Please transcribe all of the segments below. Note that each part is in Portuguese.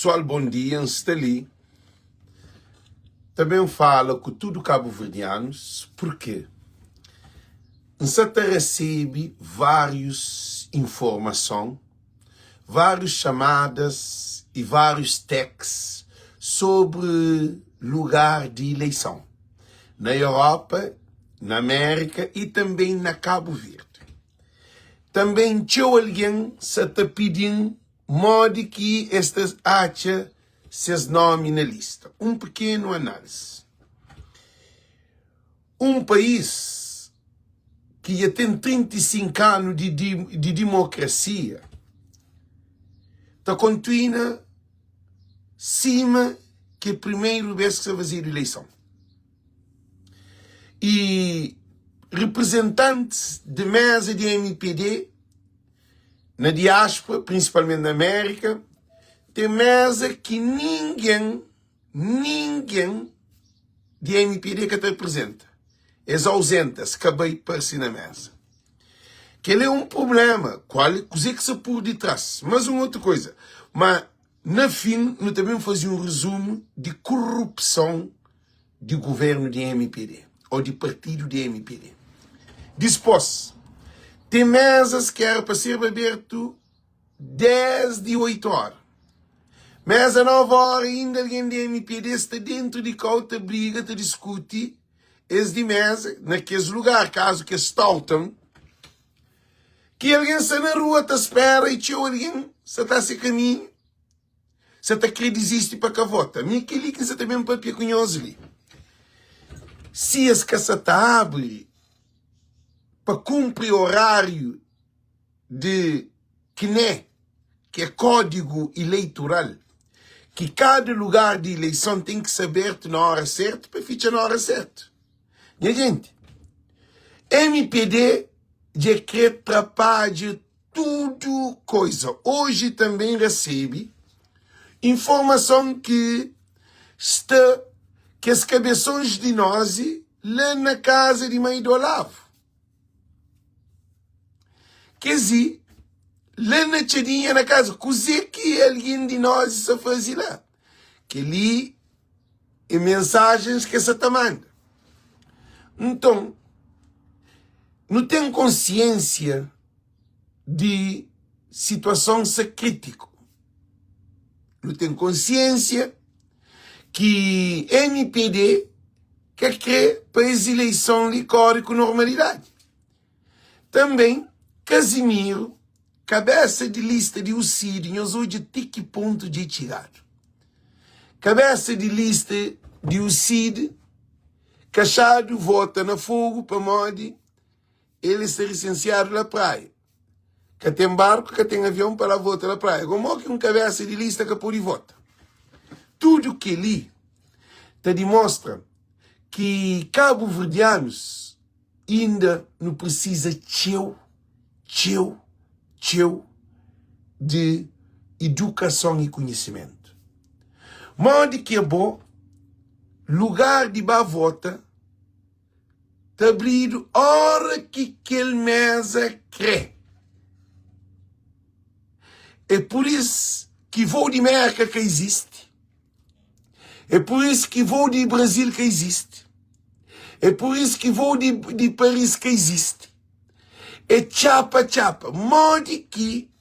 Pessoal, bom dia, está ali. Também fala com tudo cabo-verdianos, porque você recebe várias informações, várias chamadas e vários textos sobre lugar de eleição na Europa, na América e também na Cabo Verde. Também tinha alguém que está pedindo modo que estas acha seus nomes na lista. Um pequeno análise. Um país que já tem 35 anos de democracia está continua cima que a primeira vez que se vai fazer eleição. E representantes de mesa de MPD na diáspora, principalmente na América, tem mesa que ninguém de MPD que te representa. Eles ausentam-se, acabei para si na mesa. Que ele é um problema, qual coisa que se por detrás. Mas uma outra coisa, mas na fim, nós também fazemos um resumo de corrupção do governo de MPD, ou de partido de MPD. Depois, tem mesas que era para ser aberto 10 de 8 horas. Mas a 9 horas ainda alguém de MPD está dentro de outra briga, te discute, es de mesa, naqueles lugares, caso que estaltam, que alguém está na rua, te espera e tinha alguém, você está a seu caminho, você está a querer desistir para cá vota. A minha que ali que você também para cunhoso ali. Se as caças abre para cumprir o horário de CNE, que é Código Eleitoral, que cada lugar de eleição tem que ser aberto na hora certa para ficar na hora certa. Minha gente, MPD já quer atrapalhar tudo coisa. Hoje também recebe informação que as cabeções de nós lá na casa de mãe do Olavo. Quer dizer, lá na tchadinha na casa, coisa que alguém de nós se faz lá. Que ali é mensagens que se manda. Então, não tem consciência de situação crítica. Não tem consciência que MPD quer crer para as eleições de com normalidade. Também, Casimiro, cabeça de lista de Ucídio, hoje até que ponto de chegar. Cabeça de lista de Ucídio, Cachado vota na fogo para modo ele ser licenciado na praia. Que tem barco, que tem avião para votar na praia. Como que um cabeça de lista que pode votar? Tudo que li te demonstra que cabo-verdianos ainda não precisa de educação e conhecimento. Modo que é bom, lugar de vota, está abrido hora que aquele mesa crê. É por isso que voo de América que existe. É por isso que voo de Brasil que existe. É por isso que voo de Paris que existe. É chapa. Modo que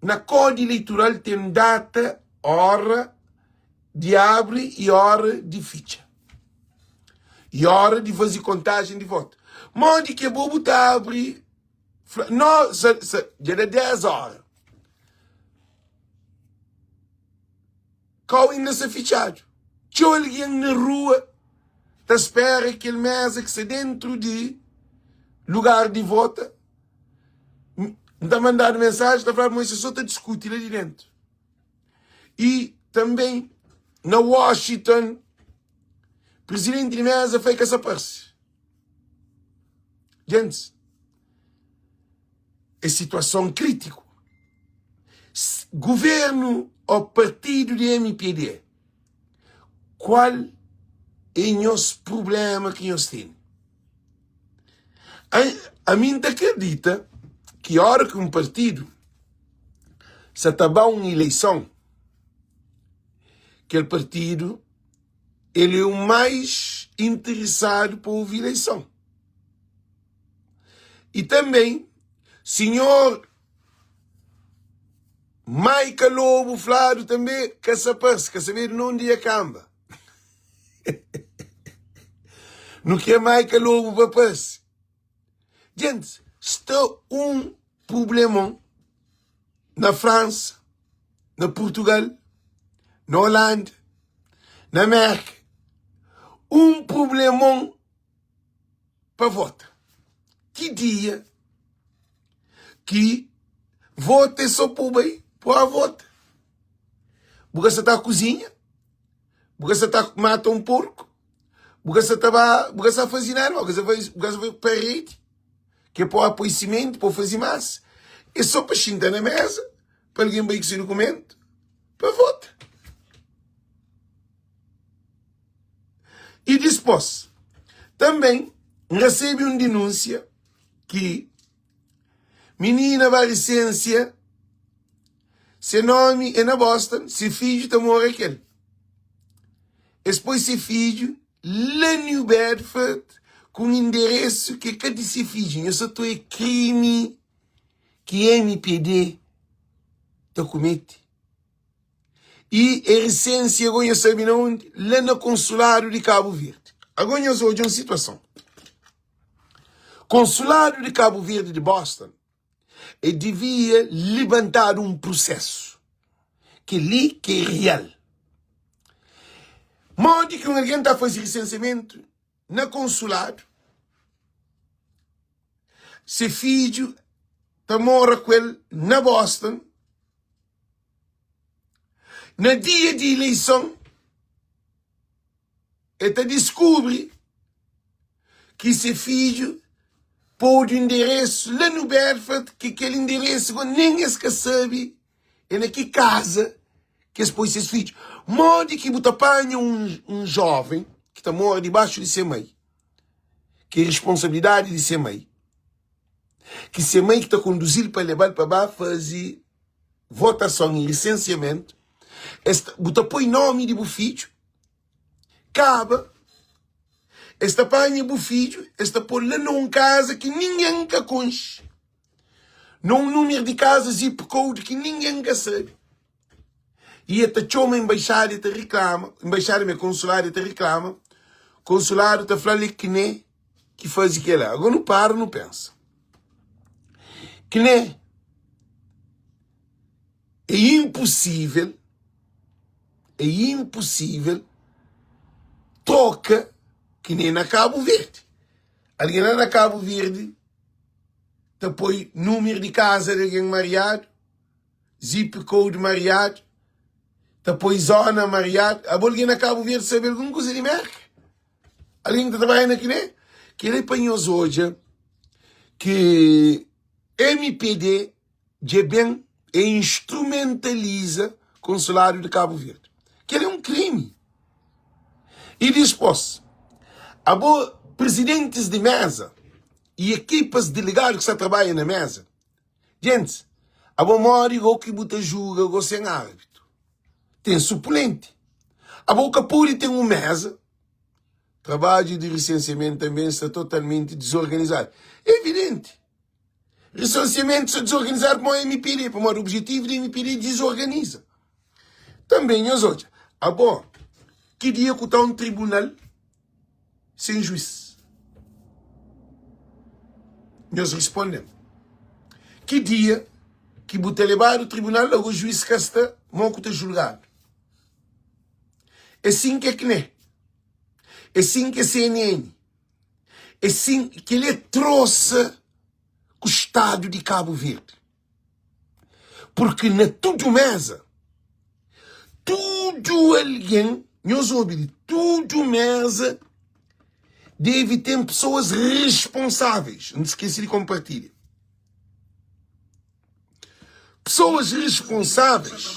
na Código Eleitoral tem data, hora de abre e hora de ficha. E hora de fazer contagem de voto. Modo que é bom botar abre. Não, já é 10 horas. Qual ainda se fichado? Tinha alguém na rua te espera que ele mesa que está dentro de lugar de voto. Está mandando mensagem, está falando, mas só está discutindo ali dentro. E também, na Washington, o presidente de mesa fez que essa parte. Gente, é situação crítica. Governo ou partido de MPD, qual é o nosso problema que nós temos? A mim acredita que a hora que um partido se acabar uma eleição, aquele partido, ele é o mais interessado por ouvir eleição. E também, senhor Maica Lobo Flávio também, quer saber onde acaba. No que é Maica Lobo papaz. Gente, está um problemão na França, na Portugal, na Holanda, na América. Um problemão para votar. Que dia que vote só por bem, por a vota. Porque você está a cozinha, porque você está a matar um porco, porque você está a fazer nada, porque você vai para a rede, que é para o apoiamento, para fazer massa. É só para sentar na mesa, para alguém ver esse documento, para votar. E depois, também recebe uma denúncia que menina vai licença, seu nome é na Boston, seu filho está morrendo aquele. Depois seu filho, lá New Bedford, com um endereço que cada seu filho, eu só estou em crime que MPD está comete. E a licença agora sabe onde? Lá no consulado de Cabo Verde. Agora nós hoje uma situação. Consulado de Cabo Verde de Boston e devia levantar um processo que é real. Modo que alguém está a fazer licenciamento na consulado, seu filho está mora com ele na Boston, no dia de eleição, ele descobre que seu filho pôde endereço lá no Bedford, que aquele endereço ninguém sabe, é naquela casa que expôs seus filhos. Modo que você apanha um jovem que está mora debaixo de seu mãe, que é responsabilidade de seu mãe, que seu mãe que está conduzindo para levar para baixo fazer votação e licenciamento, você põe nome de seu filho, acaba. Esta apanha o filho, esta põe lá numa casa que ninguém conhece. Num número de casa zip code que ninguém sabe. E esta chama embaixada te reclama, embaixada minha consulada te reclama, consulado te fala que nem que faz aquilo. Agora não para, não pensa. Que nem é impossível troca que nem na Cabo Verde. Alguém lá na Cabo Verde te põe número de casa de alguém mariado, zip code mariado, te põe zona mariado. Alguém na Cabo Verde sabe alguma coisa de merda? Alguém que está trabalhando aqui, né? Que ele apanhou hoje que MPD de bem e instrumentaliza o consulado de Cabo Verde. Que ele é um crime. E depois, presidentes de mesa e equipas de delegados que trabalham na mesa. Gente, a mori o que buta julga o sem árbitro. Tem suplente. A boca pura tem uma mesa. Trabalho de licenciamento também está totalmente desorganizado. É evidente. Licenciamento está desorganizado para o MPD, para o objetivo do MPD desorganiza. Também, nós hoje, que dia que está um tribunal sem juiz? Nós respondemos. Que dia que você levar o tribunal, o juiz que está, não que está julgado. É assim que é CNE. É assim que é CNN. É assim que ele trouxe o Estado de Cabo Verde. Porque na tudo mesa, tudo alguém, nós ouvimos, tudo mesa, deve ter pessoas responsáveis. Não se esqueça de compartilhar. Pessoas responsáveis.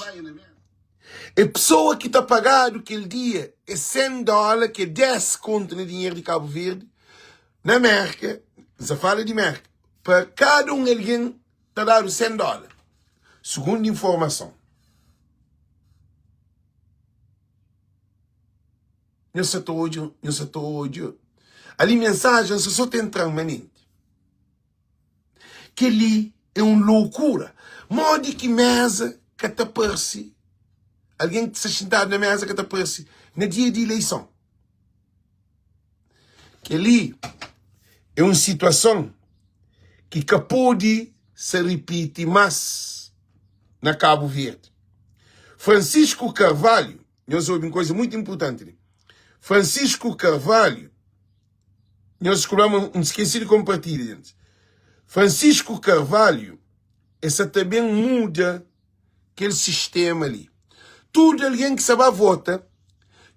A pessoa que está pagando aquele dia é $100, que é 10 conto no dinheiro de Cabo Verde. Na América, você fala de América, para cada alguém está dando $100. Segundo informação. Eu só estou hoje. Ali mensagem só tem permanente. Que ali é uma loucura. Modo que mesa que te aparece. Alguém que se sentado na mesa que te aparece no dia de eleição. Que ali é uma situação que pode se repetir mais na Cabo Verde. Francisco Carvalho, nós ouvimos uma coisa muito importante. Francisco Carvalho, nós escolhemos um esquecido compartilho, gente. Francisco Carvalho, essa também muda aquele sistema ali. Tudo alguém que sabe vota,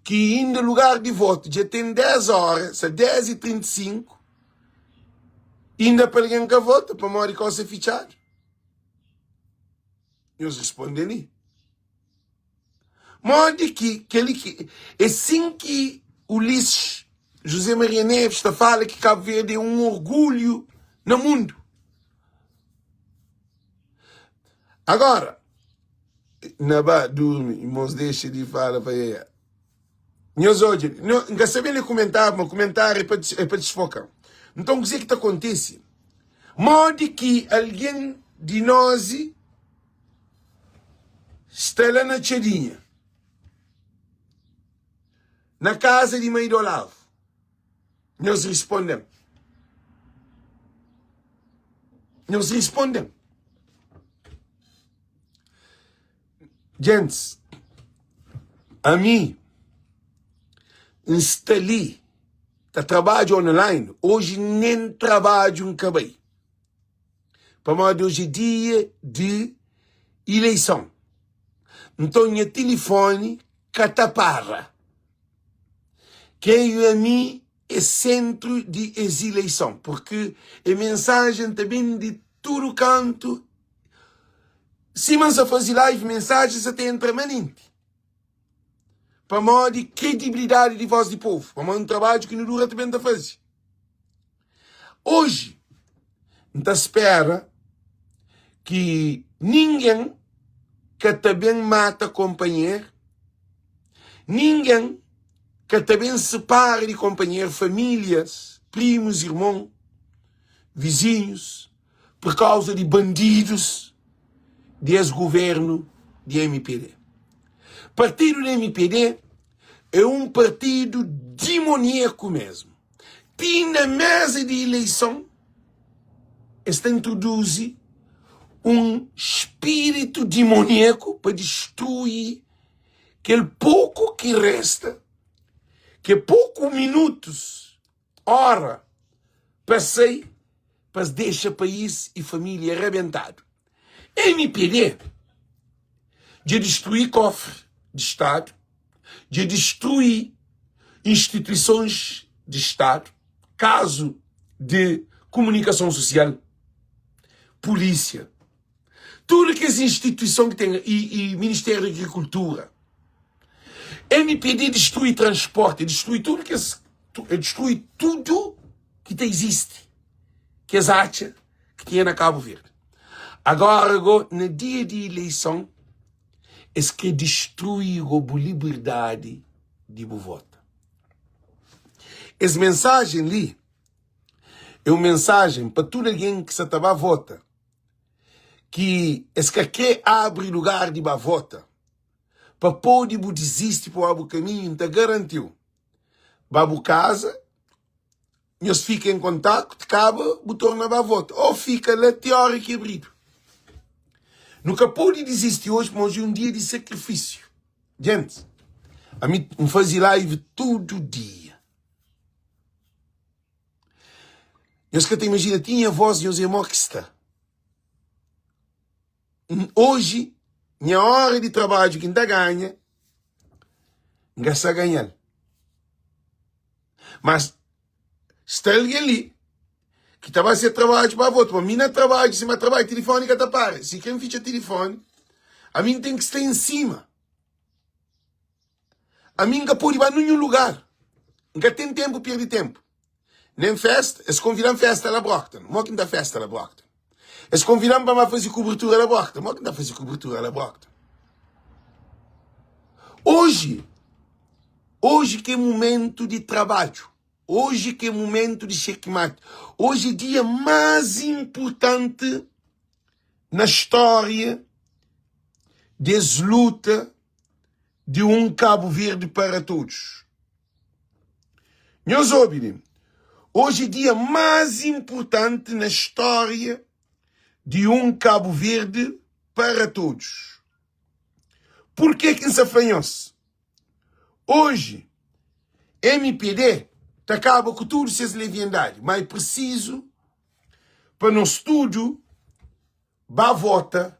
que indo no lugar de voto já tem 10 horas, 10h35, ainda para alguém que vota, para uma hora que ser fichado. Eles respondem ali. Modo que assim que Ulisses José Maria Neves está fala que Cabo Verde é um orgulho no mundo. Agora, não vai dormir, irmãos, deixa de falar para ele. Nós hoje, não sabemos comentar, mas comentário é para desfocar. Então, o que é que acontece? Modo que alguém de nós está lá na Tchadinha, na casa de mãe do Olavo. Nós respondemos. Nós respondemos. Gente, a mim, está ali, tá trabalho online, hoje nem trabalho acabei. Para modo hoje é dia de eleição. Então, meu telefone catapara. Que a mim é centro de eleição, porque a mensagem também de todo canto. Se você fazer live, mensagens até em permanente. Para modo de credibilidade de voz do povo. Para modo de trabalho que não dura também da fazer. Hoje, não espera que ninguém que também mata companheiro, ninguém que também separe de companheiro famílias, primos, irmãos, vizinhos, por causa de bandidos, de ex-governo de MPD. Partido do MPD é um partido demoníaco mesmo. E na mesa de eleição, está introduzir um espírito demoníaco para destruir aquele pouco que resta, que poucos minutos, hora, passei, para deixar país e família arrebentado. MPD de destruir cofre de Estado, de destruir instituições de Estado, caso de comunicação social, polícia, tudo que as instituições que tem, e Ministério da Agricultura. MPD destrui transporte, destrui tudo destrui tudo que existe, que as acha que tinha na Cabo Verde. Agora, no dia de eleição, é que destrui a liberdade de voto. Essa mensagem ali é uma mensagem para todo alguém que se estava a votar, que quer abre lugar de vota, para poder desistir para o caminho, então garantiu. Babu casa, nós fica em contato, acaba, torna a voto. Ou fica lá teórico e híbrido. Nunca pode desistir hoje, mas hoje é um dia de sacrifício. Gente, a mim me fazia live todo dia. Nós que te imagina, tinha voz de José Moxta. Hoje, minha hora de trabalho que ainda ganha, gasta a ganhar. Mas, está ali, que estava a ser trabalho para voto. Para mim não é trabalho, se é trabalho telefónico, está para. Se quem ficha telefone, a mim tem que estar em cima. A mim não pode ir para nenhum lugar. Nunca tem tempo, perde tempo. Nem festa, eles convidam festa lá Brockton. Não que não dá festa lá Brockton. Eles convidam para fazer cobertura lá Brockton. Não que não dá fazer cobertura lá Brockton. Hoje, Hoje que é momento de trabalho. Hoje que é momento de checkmate. Hoje é o dia mais importante na história dessa luta de Cabo Verde para todos. Meus ouvintes, hoje é o dia mais importante na história de Cabo Verde para todos. Por que se afanhou-se? Hoje, MPD acaba com tudo essas leviandades, mas é preciso, para no estúdio, para votar,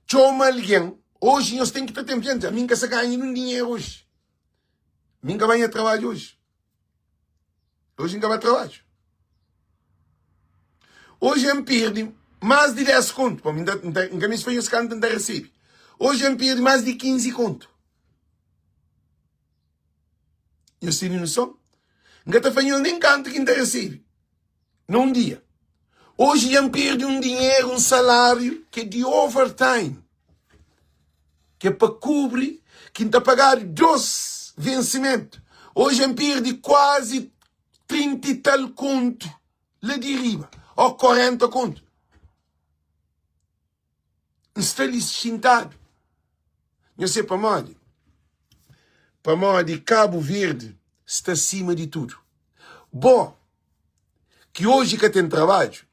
chama alguém. Hoje nós temos que ter tempo. Gente, a mim que se ganha um dinheiro hoje. A mim que vai a trabalho hoje. Hoje ainda vai a trabalho. Hoje eu perdi mais de 10 contos. Para mim, em caminho foi os cantos ainda recebe. Hoje eu perdi mais de 15 contos. Eu sei noção? Não está fazendo nem canto que ainda recebe. Num dia. Hoje eu perdi um dinheiro, um salário que é de overtime. Que é para cobrir, que está a pagar 12 vencimentos. Hoje eu perdi quase 30 e tal conto. Lá de riba. Ou 40 conto. Está licitado. Eu sei para Modi. Para Modi, Cabo Verde está acima de tudo. Bom, que hoje que tem trabalho,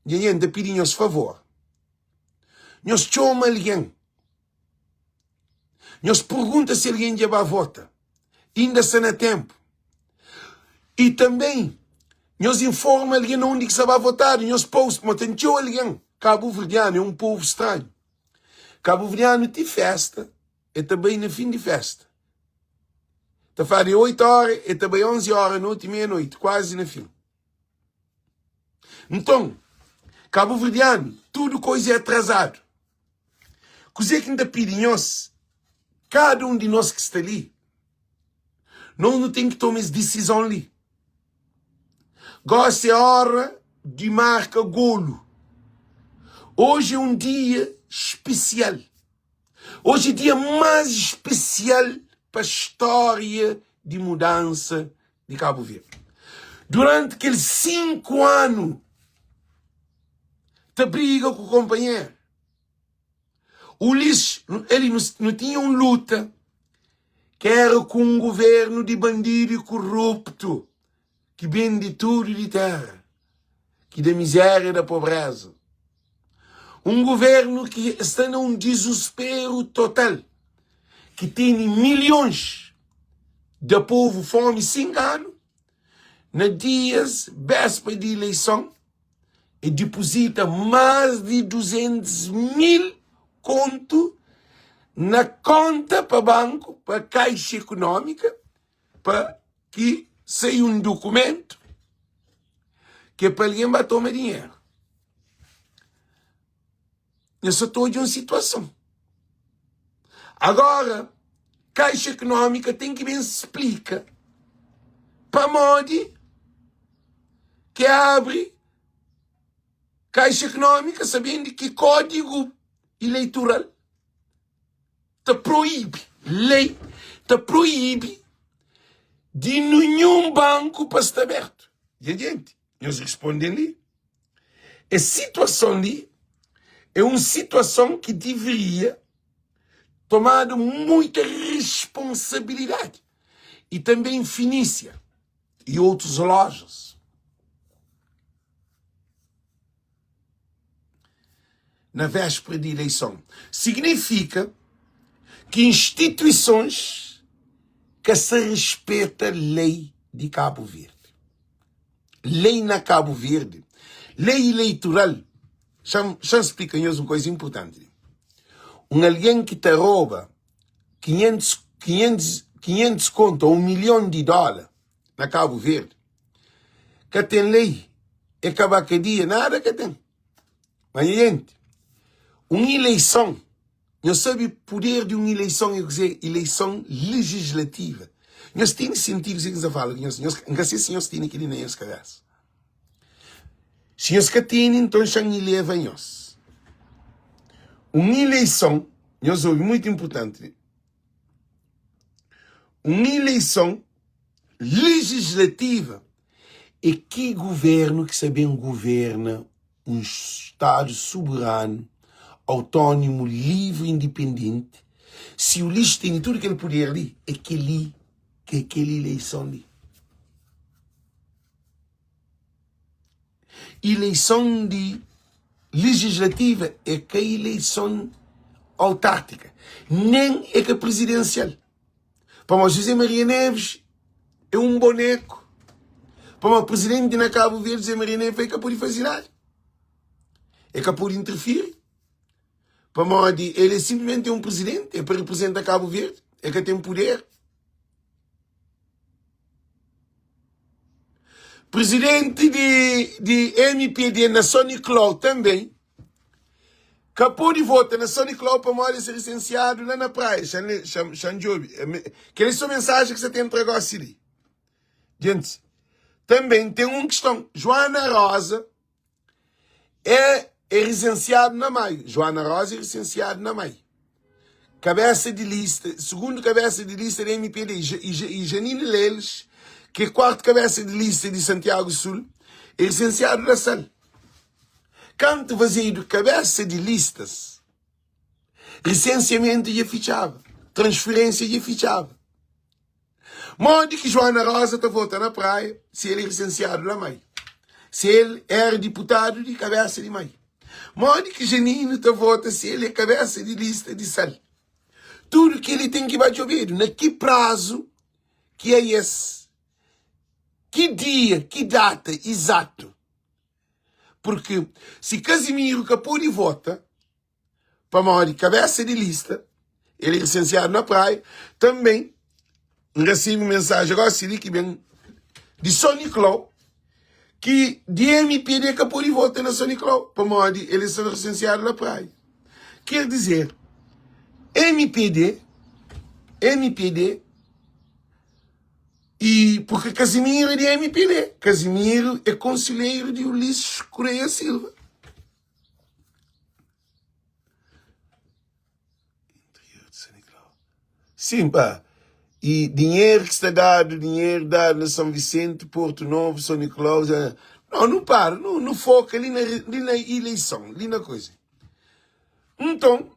e ainda pedimos favor. Nós chamamos alguém. Nós perguntamos se alguém já vai votar. Ainda está na tempo. E também, nós informamos alguém onde que se vai votar. Nós postamos, tem alguém. Cabo Verdeano é um povo estranho. Cabo Verdeano tem festa, e também no fim de festa. Está fazendo 8 horas, e também 11 horas, noite e meia-noite, quase no fim. Então, Cabo Verdeano, tudo coisa é atrasado. Coisa que ainda pedem nós, cada um de nós que está ali, não tem que tomar essa decisão ali. Gosta é a hora de marcar golo. Hoje é um dia especial. Hoje é o dia mais especial para a história de mudança de Cabo Verde. Durante aqueles 5 anos, te briga com o companheiro. O Ulisses, ele não tinha uma luta que era com um governo de bandido e corrupto, que vende tudo de terra, que da miséria e da pobreza. Um governo que está num desespero total, que tem milhões de povo fome 5 anos, nos dias véspera de eleição, e deposita mais de 200.000 conto na conta para banco, para Caixa Econômica, para que saia um documento que é para alguém vai tomar dinheiro. Eu só estou de uma situação. Agora, Caixa Econômica tem que bem se explica para Modi que abre Caixa Econômica sabendo que código eleitoral te proíbe, lei te proíbe de nenhum banco para estar aberto. E a gente, nós respondemos ali. A situação ali é uma situação que deveria tomar muita responsabilidade. E também Finícia e outras lojas. Na véspera de eleição. Significa que instituições que se respeita a lei de Cabo Verde. Lei na Cabo Verde. Lei eleitoral. Já explica-nos uma coisa importante. Alguém que te rouba 500 conto ou $1 milhão na Cabo Verde, que tem lei, é cabacadia, nada que tem. Mas, gente, uma eleição, nós sabemos o poder de uma eleição, é dizer, eleição legislativa. Nós temos sentido o que você fala, nós não sei se nós temos aqui nem as cabeças. Se nós que temos, então já não leva nós. Uma eleição, nós ouvimos muito importante, uma eleição legislativa é que governo que sabem governa um Estado soberano, autónomo, livre, independente. Se o lixo tem tudo aquele poder ali, é aquela eleição ali. Eleição de legislativa é que a eleição autárquica, nem é que a presidencial. Para o José Maria Neves é um boneco. Para o presidente de Cabo Verde, José Maria Neves é capaz de fazer nada. É capaz de interferir. Para o ele é simplesmente um presidente, é para representar Cabo Verde, é que tem poder. Presidente de MPD na Sony Cloud também. Capô de voto na Sony Cloud para ser licenciado lá na praia, Xanjobi. Aquela sua mensagem que você tem entregado assim. Gente, também tem uma questão. Joana Rosa é licenciado na MAI. Joana Rosa é licenciado na MAI. Cabeça de lista, segundo cabeça de lista da MPD, e Janine Leles, que é quarto cabeça de lista de Santiago Sul, é licenciado da SAL. Canto vazio cabeça de listas, licenciamento e fichava, transferência e fichava. Modo que Joana Rosa está votando na praia, se ele é licenciado na MAI. Se ele era deputado de cabeça de MAI. Modo que Janine está votando se ele é cabeça de lista de SAL. Tudo que ele tem que bater o ouvido, na que prazo que é esse? Que dia, que data exato? Porque se Casimiro Capuri vota para maior cabeça de lista, ele é licenciado na praia, também recebe mensagem agora se que vem de Sony Cloud, que de MPD Capuri vota na Sony Cloud, para maior ele é licenciado na praia. Quer dizer, MPD, e porque Casimiro é de MPD. Casimiro é conselheiro de Ulisses Correia Silva. Sim, pá. E dinheiro que está dado, dinheiro dado na São Vicente, Porto Novo, São Nicolau. Não para, não foca ali na eleição, ali na coisa. Então,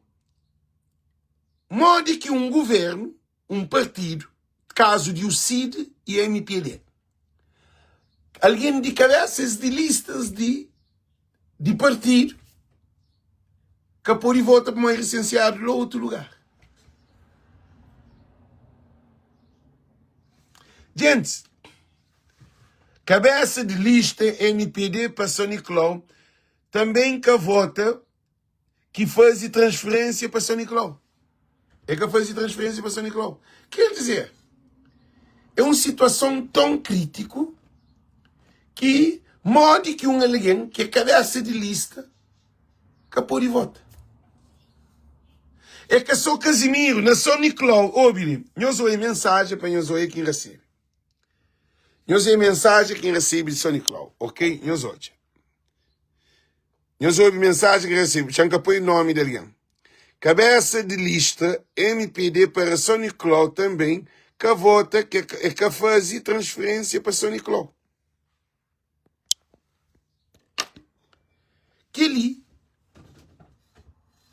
modo que um governo, um partido, caso de UCID e MPD. Alguém de cabeças de listas de partido que pode votar para um licenciado em outro lugar. Gente, cabeça de lista MPD para São Nicolau também que vota que faz transferência para São Nicolau. É que faz transferência para São Nicolau. Quer dizer, é uma situação tão crítica que mode que alguém que é cabeça de lista que pode votar. É que só Casimiro, na São Nicolau, ouve, eu sou a mensagem para eu sou quem recebe. Eu sou a mensagem quem recebe de São Nicolau, ok? Eu sou a mensagem que recebe, chanca põe o nome de alguém. Cabeça de lista MPD para São Nicolau também, que vota, que faz transferência para São Nicolau. Que ali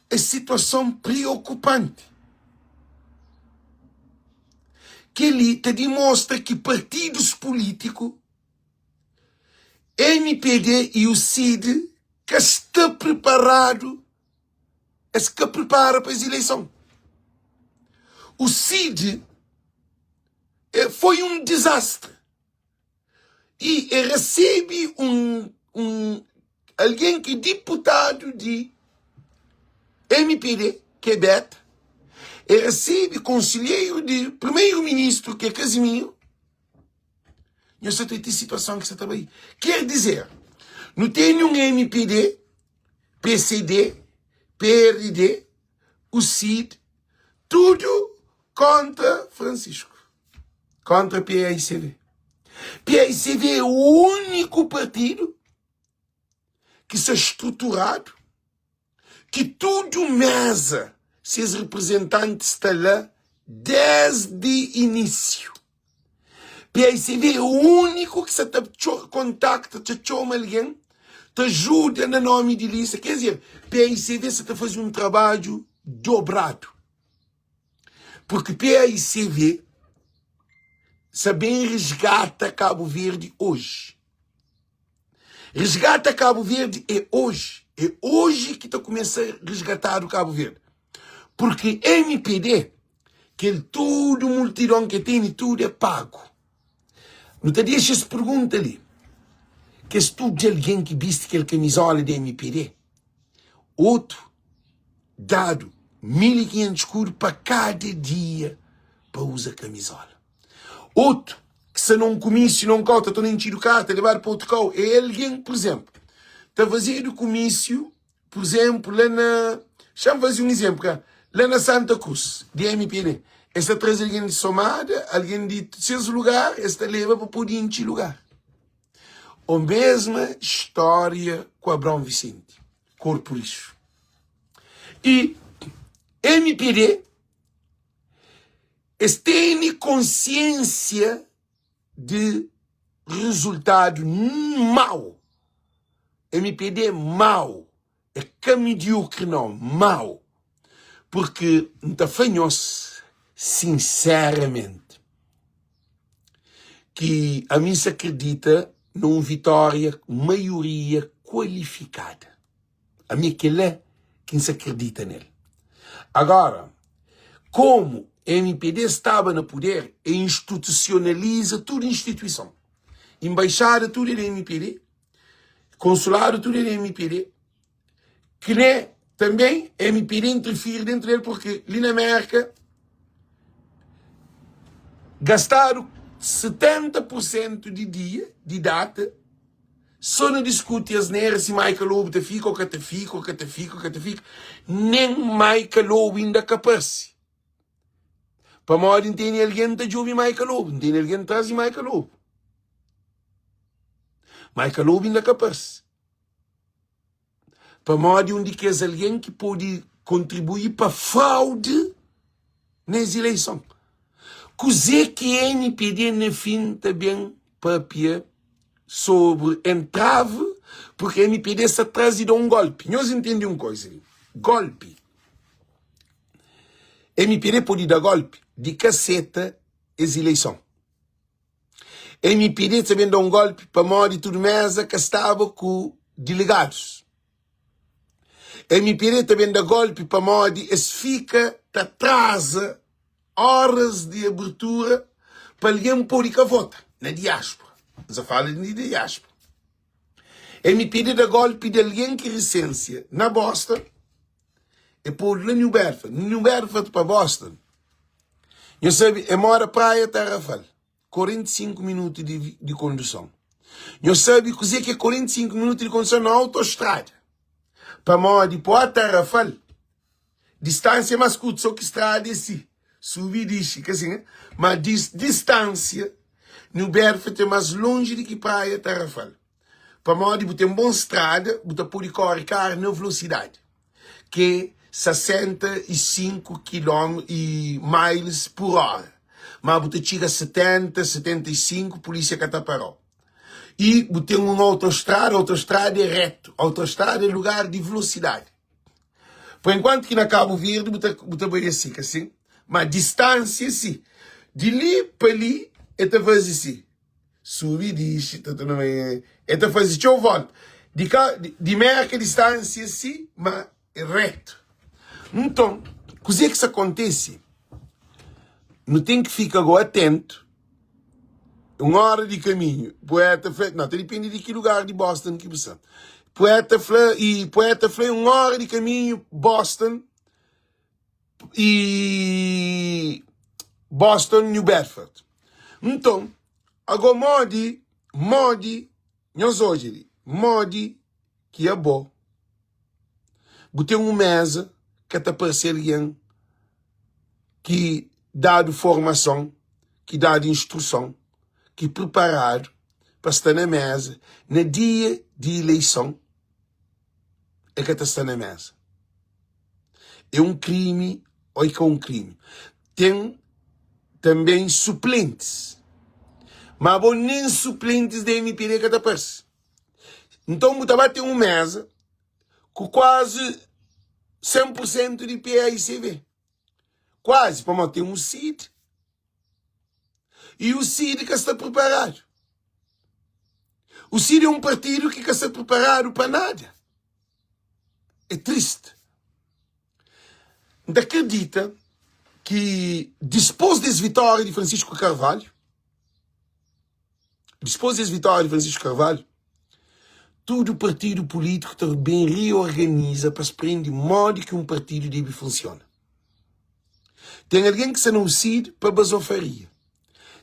é situação preocupante. Que ali te demonstra que partidos políticos, MPD e o CID, que está preparado, que prepara para as eleições. O CID foi um desastre. E recebe alguém que é deputado de MPD, que é Beto, e recebe conselheiro de primeiro-ministro, que é Casimiro. Eu só tenho situação que você está aí. Quer dizer, não tem um MPD, PCD, PRD, o CID, tudo contra Francisco, contra PAICV. PAICV é o único partido que está estruturado, que tudo mesa, seus representantes estão lá desde o início. PICV é o único que se te contacta, te chama alguém, te ajuda no nome de lista. Quer dizer, PICV se te faz um trabalho dobrado. Porque PICV sabem resgata Cabo Verde hoje. Resgata Cabo Verde é hoje. É hoje que está começando a resgatar o Cabo Verde. Porque MPD, que tudo multidão que tem, tudo é pago. Não te deixes pergunta ali. Que és tu de alguém que viste aquele camisola de MPD? Outro, dado 1.500 euros para cada dia para usar camisola. Outro, que se não comício, não cota, estou nem tiro carta, levar para outro carro. É alguém, por exemplo, está a fazer o comício, por exemplo, lá na... Deixa-me fazer um exemplo, cara. Lá na Santa Cruz, de MPD. Esta traz alguém de Somada, alguém de seus lugar, esta leva para poder encher lugar. A mesma história com Abrão Vicente. Corpo lixo. E MPD tem consciência de resultado mau. MPD é mau. É que medíocre não, mau. Porque não está fanhoso, sinceramente, que a mim se acredita numa vitória, maioria qualificada. A mim que ele é quem se acredita nele. Agora, como a MPD estava no poder e institucionaliza toda a instituição. Embaixada, tudo é da MPD. Consulado, tudo é da MPD. Que nem também a MPD interfere dentro dele, porque ali na América gastaram 70% de dia, de data, só não discute as neiras se Michael Lobo te fica, ou que te fica, ou que te fica, ou que te fica. Nem Michael Lobo ainda capaz. Para modo não tem alguém que ouve Michael Lobo, não tem alguém que traz Michael Lobo. Michael Lobo ainda capaz. Para modo onde que é alguém que pode contribuir para fraude nas eleições. Coisa que a NPD na fim também papia sobre entrave, porque a NPD se traz de um golpe. Nós entendemos uma coisa. Golpe. A MPD pode dar golpe de caceta as eleições. A MPD também dá um golpe para modo de tudo mesa que estava com delegados. A MPD também dá golpe para modo de fica, atrasa horas de abertura para alguém pôr que vota na diáspora. Já fala de diáspora. A MPD dá golpe de alguém que recência na Boston e pôr lá New Bedford. New Bedford para Boston. Eu sei, é mora praia Tarrafal. 45 minutos de condução. Eu sei que é 45 minutos de condução na autoestrada. Para modo de pôr Tarrafal. Distância mais curta, só que estrada é assim. Subir disso, assim, mas distância, New Bedford é mais longe do que praia Tarrafal. Para modo de ter uma boa estrada, você pode correr na velocidade, que é 65 km e miles por hora. Mas você chega a 70, 75, polícia que está parou. E você tem uma autoestrada é reto, autoestrada é lugar de velocidade. Por enquanto que na Cabo Verde, você vai assim. Mas distância, sim. De ali para ali, é fazer assim. Subir disso, é fazer assim. Eu volto. De meia distância, sim, mas é reto. Então, coisa que isso acontece, não tem que ficar agora atento. Uma hora de caminho. Poeta, não, depende de que lugar de Boston que você. Poeta, uma hora de caminho, Boston. E Boston, New Bedford. Então, agora modi, nós hoje, modi que é bom. Botei uma mesa que está para ser alguém que dá de formação, que dá de instrução, que preparado para estar na mesa, no dia de eleição, é que está na mesa. É um crime. Olha que é um crime. Tem também suplentes. Mas bom, nem suplentes da MPD que aparece. Então, você vai ter uma mesa com quase 100% de PAICV. Quase, para manter um CID. E o CID que está preparado. O CID é um partido que está preparado para nada. É triste. Não acredita que, depois dessa vitória de Francisco Carvalho, todo partido político também reorganiza para se prender modo que um partido deve funcionar. Tem alguém que se não CID para basofaria.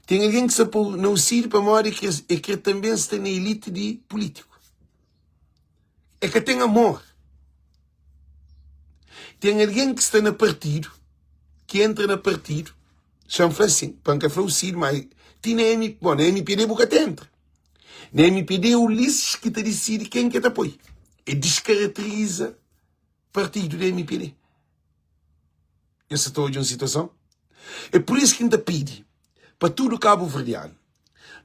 Tem alguém que se não CID para modo que também está na elite de político. É que tem amor. Tem alguém que está no partido, que entra no partido, chama assim, para que falou CID, mas tem na MPD boca entra. Na MPD é o Ulisses que te decide quem que te apoia. E descaracteriza o partido da MPD. Essa é uma situação. É por isso que ainda pede para todo o Cabo Verdeano,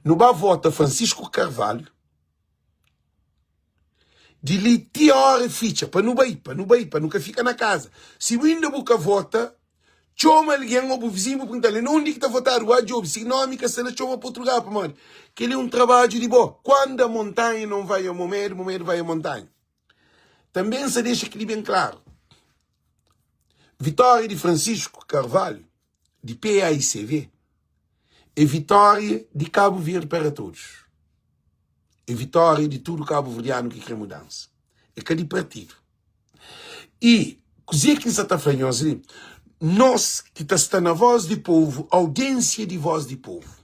no bar vota Francisco Carvalho, de lhe tirar a ficha, para não nunca fica na casa. Se ainda boca vota, chama alguém ao vizinho para perguntar-lhe, onde que está votado o job? Se não, amiga, se não chama para outro lugar, mano. Que ele é um trabalho de boa. Quando a montanha não vai ao Momedo, o Momedo vai à montanha. Também se deixa aqui bem claro. Vitória de Francisco Carvalho, de PAICV, é vitória de Cabo Verde para todos. É vitória de todo o Cabo Verdeano que quer mudança. É que de partido. E, coisa que está falando assim, nós que está na voz do povo, audiência de voz do povo.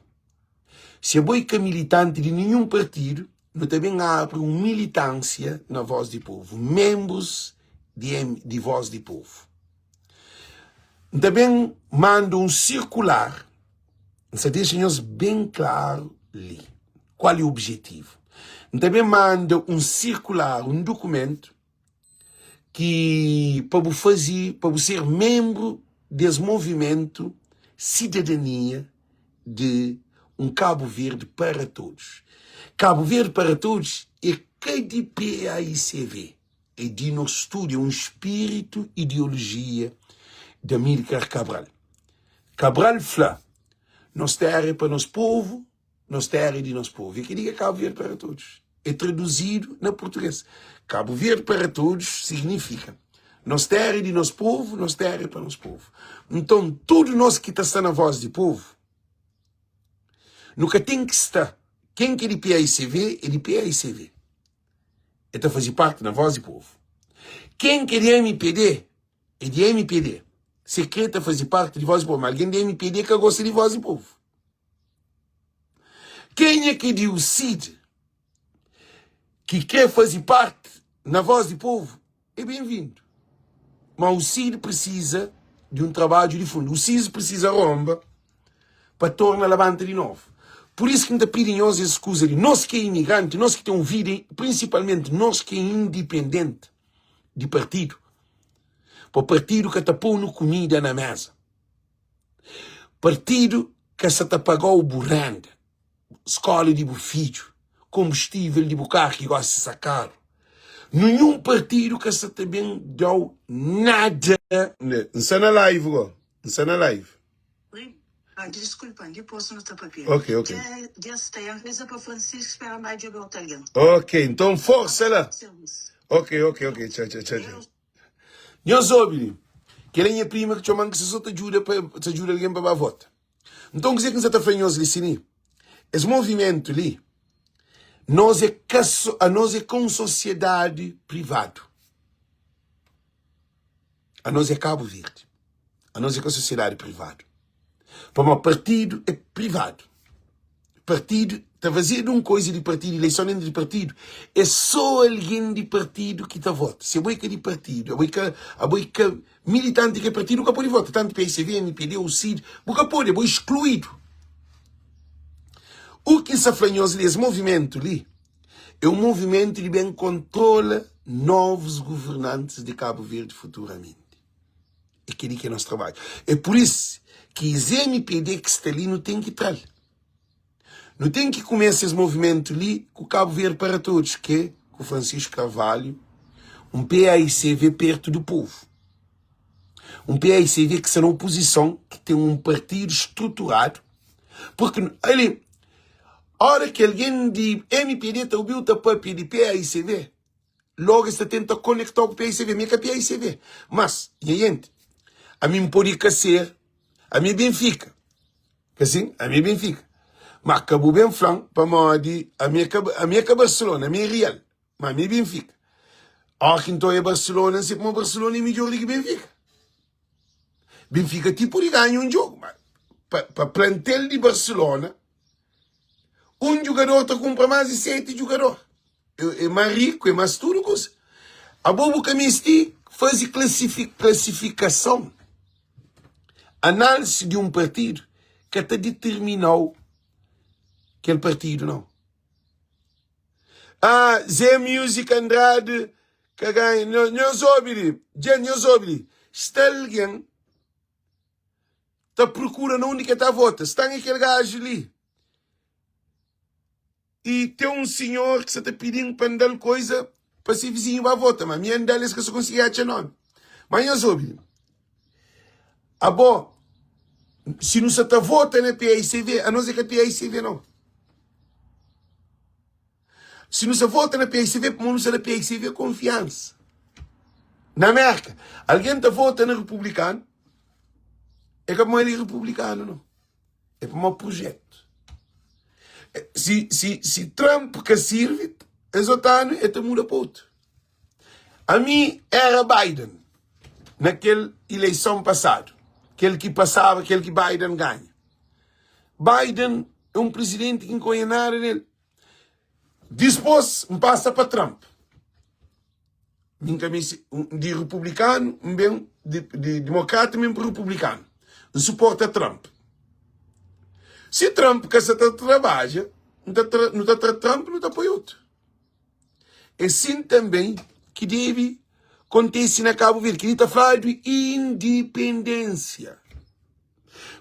Se é boi que é militante de nenhum partido, nós também abre uma militância na voz do povo. Membros de voz do povo. Também mando um circular. Você deixa-nos bem claro ali. Qual é o objetivo? Também mando um circular, um documento, que para você ser membro desse movimento cidadania de um Cabo Verde para todos. Cabo Verde para todos é KDPAICV. É de nosso estúdio, um espírito, ideologia de Amílcar Cabral. Cabral fala, nós terra para nosso povo, nós terra de nosso povo. E que diga Cabo Verde para todos. É traduzido na português. Cabo Verde para todos significa nós terra de nosso povo, nós terra para nosso povo. Então, todo nós que está na voz do povo, nunca tem que estar. Quem que é de PAICV é de PAICV. É para fazer parte da voz do povo. Quem que é de MPD é de MPD. Se quer fazer parte de voz do povo, mas alguém de MPD que gosta de voz do povo. Quem é que é de o CID que quer fazer parte na voz do povo é bem-vindo. Mas o CID precisa de um trabalho de fundo. O CID precisa romba para tornar a levanta de novo. Por isso que ainda pedem nós essa coisa de nós que é imigrante, nós que temos vida, principalmente nós que é independente de partido. Para o partido que está pondo comida na mesa. Partido que se está pagando burranda, escola de filho, combustível de carro que gosta de sacar. Nenhum partido que se também deu nada. Não está na live, não está na live. Desculpa, depois no teu papel. Ok. Ok, então força lá. Ok. Tchau. Nós ouvimos que ele é prima que chamam que se só te ajuda alguém para votar. Então, que você está falando ali, esse movimento ali, nós é com sociedade privada. A nós é Cabo Verde. A nós é com sociedade privada. Para o partido é privado. Partido está fazendo uma coisa de partido, eleição dentro de partido. É só alguém de partido que está vota. Se é boi que é de partido, é boi que militante que é partido, nunca pode votar. Tanto PSV, MPD, o CID, nunca pode, é boi excluído. O que se flanhoso ali, esse movimento ali, é um movimento que bem controla novos governantes de Cabo Verde futuramente. É aquele que é nosso trabalho. É por isso que os MPD que está ali não tem que entrar. Não tem que começar esse movimento ali com o Cabo Verde para todos, que é com o Francisco Carvalho, um PAICV perto do povo. Um PAICV que será uma oposição, que tem um partido estruturado, porque ali, a hora que alguém de MPD está ouvindo o papel de PAICV, logo está tentando conectar com o PAICV, mas é PAICV. Mas, gente, a mim pode ser, a mim Benfica, que assim, a mim Benfica. Mas acabou bem flan, para a minha Barcelona, a minha Real, mas a minha Benfica. A que então é Barcelona, sempre uma Barcelona é melhor do que Benfica. Benfica tipo de ganhar um jogo, mas para plantel de Barcelona, um jogador te compra mais de 7 jogadores. É mais rico, é mais tudo coisa. A bobo que me faz classificação, análise de um partido que até determinou aquele partido, não. Ah, Zé Music Andrade, que ganha, Nozobili, está alguém, está procurando onde que está a vota, está aquele gajo ali. E tem um senhor que você está pedindo para dar coisa para ser vizinho para a vota, mas a minha andalha é que você conseguir achar nome. Mas Nozobili, a bom, se não se está votando na PAICV, a não ser que a PAICV não. Se não se vota na PAICV, como não se na PAICV é confiança. Na América, alguém está votando na Republicano, é como ele é republicano, não. É para um projeto. Se Trump que serve, exotano, é te muda para outro. A mim era Biden, naquela eleição passada. Aquele que passava, aquele que Biden ganha. Biden é um presidente que não conhece nada dele. Depois, passa para Trump. De republicano, de democrata, mesmo para republicano. Suporta Trump. Se Trump que se trabalha, não está Trump, não está apoio outro. É assim também que deve acontecer na Cabo Verde, que ele está falando de independência.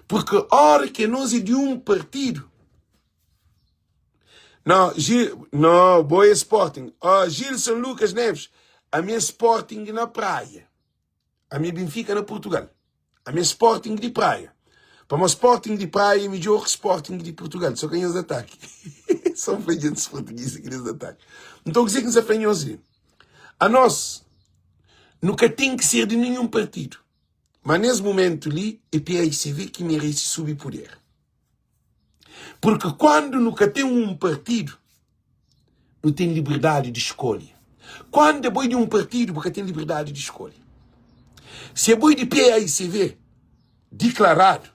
Porque a hora que nós é de um partido, não, boa Sporting. Gilson Lucas Neves, a minha Sporting na praia. A minha Benfica na Portugal. A minha Sporting de praia. Para uma Sporting de praia é melhor que Sporting de Portugal. Só quem os ataque. São feitos portugueses que eles atacam. Então, o que é que nos apanhamos? A nós, nunca tem que ser de nenhum partido. Mas nesse momento ali, é PAICV que merece subir poder. Porque quando nunca tem um partido, não tem liberdade de escolha. Quando é boi de um partido, porque tem liberdade de escolha. Se é boi de PAICV, declarado,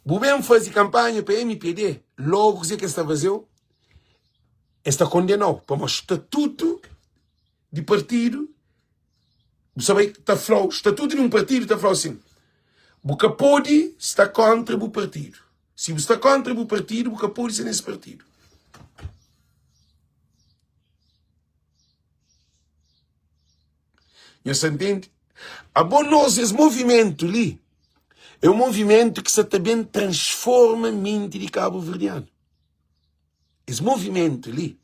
o mesmo fazer campanha para MPD, logo que está fazendo, está condenou para um estatuto de partido, sabe, está falando, estatuto de um partido está falando assim, porque pode estar contra o partido. Se você está contra o partido, você pode ser nesse partido. Você entende? A bom nós, esse movimento ali, é um movimento que se também transforma a mente de Cabo Verdeano. Esse movimento ali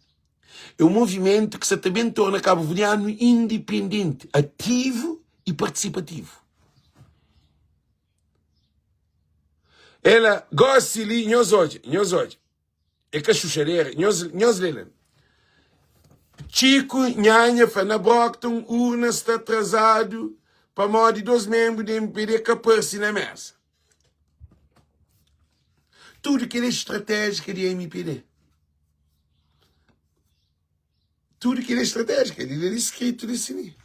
é um movimento que se também torna Cabo Verdeano independente, ativo e participativo. Ela gosta de nós hoje, é cachuchareira, nós lelam. Chico, Nhanha, Fana Brockton, urna está atrasado para mais de 2 membros de MPD que aparecem na mesa. Tudo que é estratégica de MPD. Tudo que é estratégica, ele é escrito desse nível.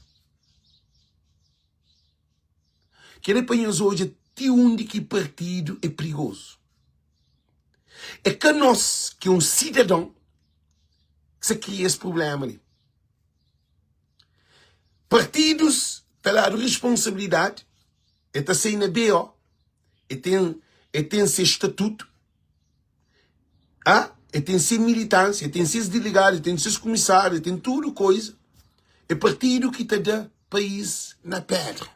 Que ele põe hoje até onde que partido é perigoso. É que nós, que é um cidadão, que se cria esse problema ali. Partidos têm lá responsabilidade, está sem na BO, tem seu estatuto, tem seu militância, tem seus delegados, tem seus comissários, tem tudo coisa. É partido que está dando país na pedra.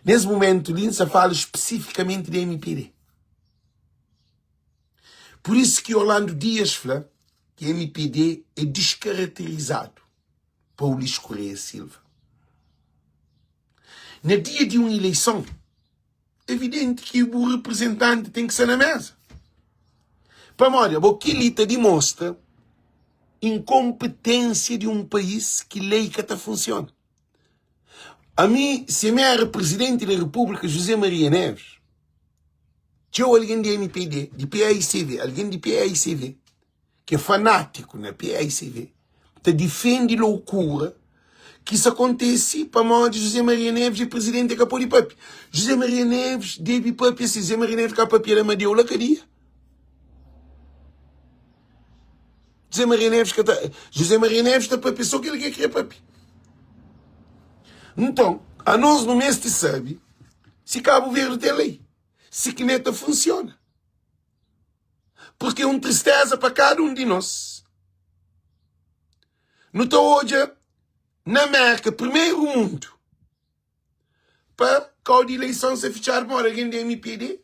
Nesse momento, Linsa fala especificamente de MPD. Por isso que Orlando Dias fala que o MPD é descaracterizado por Luís Correia Silva. No dia de uma eleição, é evidente que o representante tem que ser na mesa. Para olha, o que ele demonstra incompetência de um país que lei que funciona. A mim, se me era presidente da República José Maria Neves, tinha alguém de MPD, de PAICV, alguém de PAICV, que é fanático na PAICV, que defende loucura, que isso acontece para a de José Maria Neves e presidente da Capô de Papi. José Maria Neves, Debi Papi, se José Maria Neves que a Papi era Madeola, cadia. José Maria Neves está para a pessoa que ele quer Papi. Então, a nós no mês de sabe se Cabo Verde tem lei, se que neta funciona. Porque é uma tristeza para cada um de nós. Não estou hoje na América, primeiro mundo, para qual de eleição se fechar por alguém de MPD,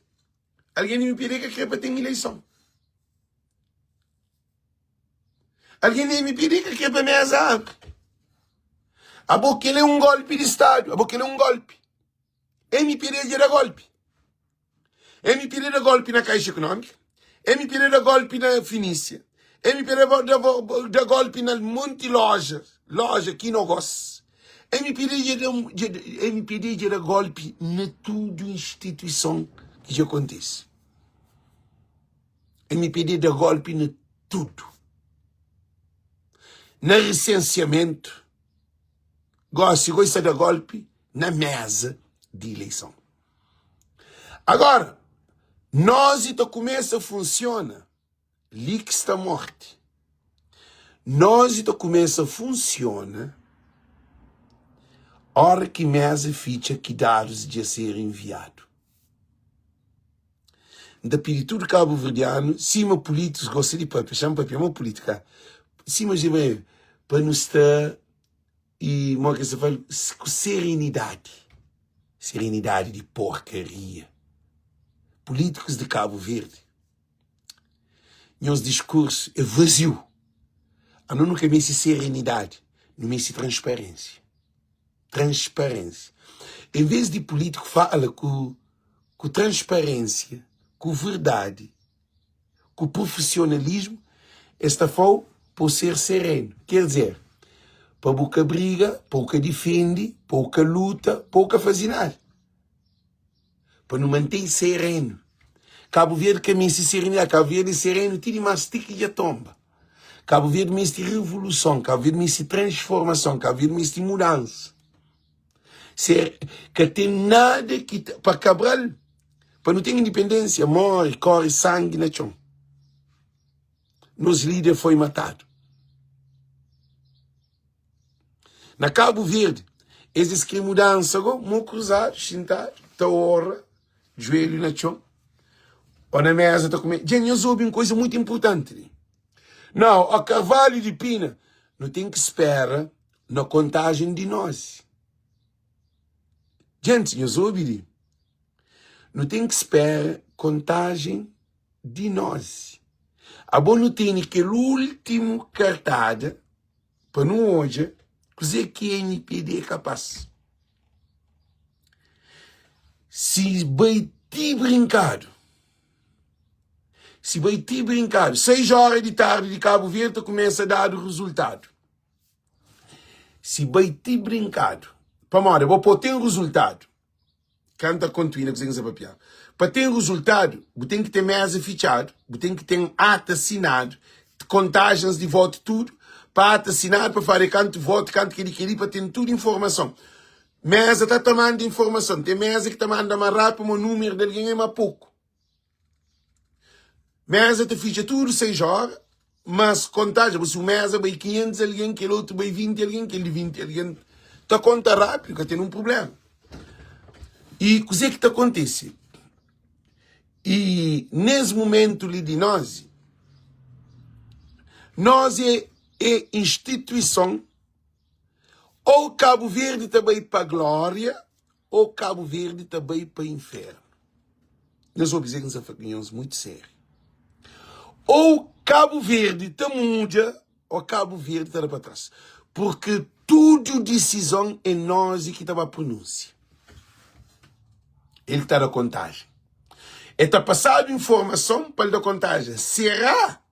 alguém de MPD que quer para ter eleição. Alguém de MPD que quer para mesa. A boca ele é um golpe de Estado. A boca ele é um golpe. MPD é golpe. MPD é golpe na Caixa Econômica. MPD é golpe na Finícia. MPD é golpe na monte loja que não gosta. MPD é golpe na tudo instituição que já acontece. MPD é golpe na tudo. Na recenseamento. Gosta de golpe na mesa de eleição. Agora, nós então começa a funcionar. Ali que está a morte. Nós então começa a funcionar. Hora que mesa ficha que dados de ser enviado. Da piritura cabo-verdiano, cima políticos gostam de papel, chama papel, uma política. Cima de bem, para não estar e uma que se fala com serenidade. Serenidade de porcaria. Políticos de Cabo Verde. Meus discursos é vazio. A não nunca me serenidade, não me transparência. Transparência. Em vez de político fala com transparência, com verdade, com profissionalismo, esta foi por ser sereno. Quer dizer, pouca briga, pouca defende, pouca luta, pouca faz nada. Para não manter sereno. Cabo Verde que me serenidade, Cabo Verde sereno, tira mais tique e a tomba. Cabo Verde me revolução, Cabo Verde me transformação, Cabo Verde me mudança. Que tem nada que para Cabral, para não ter independência, morre, corre sangue na chão. Nos líderes foi matado. Na Cabo Verde, eles que mudança, vão cruzar, sentar, tá hora, joelho na chão, ou na mesa, tá comendo. Gente, eu soube uma coisa muito importante. Não, a cavalo de pina não tem que esperar na contagem de nós. Gente, eu soube. Não tem que esperar contagem de nós. A boa não tem que o último cartada, para não hoje, dizer que a NPD é capaz. Se vai te brincado, 6 horas de tarde de Cabo Verde começa a dar o resultado. Se vai te brincado, para vou ter um resultado. Canta continua que você papiar. Para ter um resultado, você tem que ter mesa fichado, você tem que ter um ato assinado, contagens de voto tudo, para ato assinado, para fazer canto voto, canto que ele queria, para ter tudo informação. Mesa está tomando informação, tem mesa que está mandando mais rápido, o número de alguém é mais pouco. Mesa te ficha tudo 6 horas, mas contagem, se o mesa vai 500 alguém, aquele outro vai 20 alguém, aquele 20 alguém, está conta rápido, que tem um problema. E o que é que acontece? E nesse momento ali de nós é instituição, ou Cabo Verde também para a glória, ou Cabo Verde também para o inferno. Nós vamos dizer que são opiniões muito sérias. ou Cabo Verde está muda, ou Cabo Verde está para trás. Porque tudo decisão é nós que está a pronúncia. Ele está na contagem. Está passando informação para ele da contagem. Será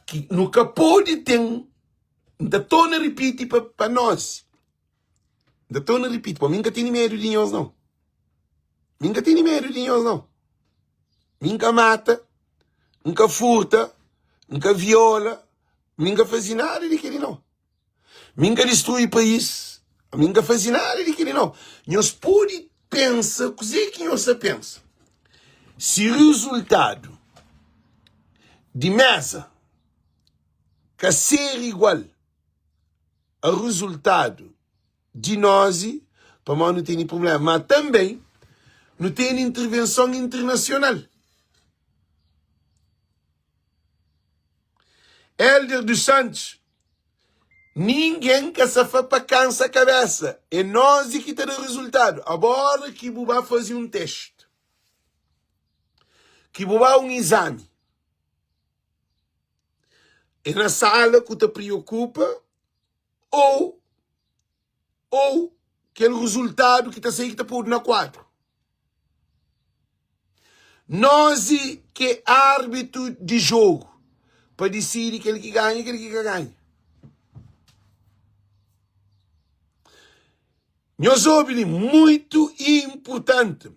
que nunca pode ter, ainda estou a repetir para nós. Ainda estou a repetir, para mim nunca tem medo de nós não. Nunca tem medo de nós não. Nunca mata, nunca furta, nunca viola, nunca faz nada de que não. Nunca destrói o país, nunca faz nada de que não. Nós podemos pensar, o que nós pensa? Se o resultado de mesa quer ser igual ao resultado de nós, para nós não tem problema. Mas também não tem intervenção internacional. Hélder dos Santos, ninguém que se fa para cansa a cabeça. É nós que temos o resultado. Agora que vai fazer um teste. Que vai um exame. É na sala que te preocupa ou aquele resultado que está saindo que está pondo na quadro. Nós que é árbitro de jogo para decidir aquele que ganha e aquele que ganha. Nós ouvimos muito importante.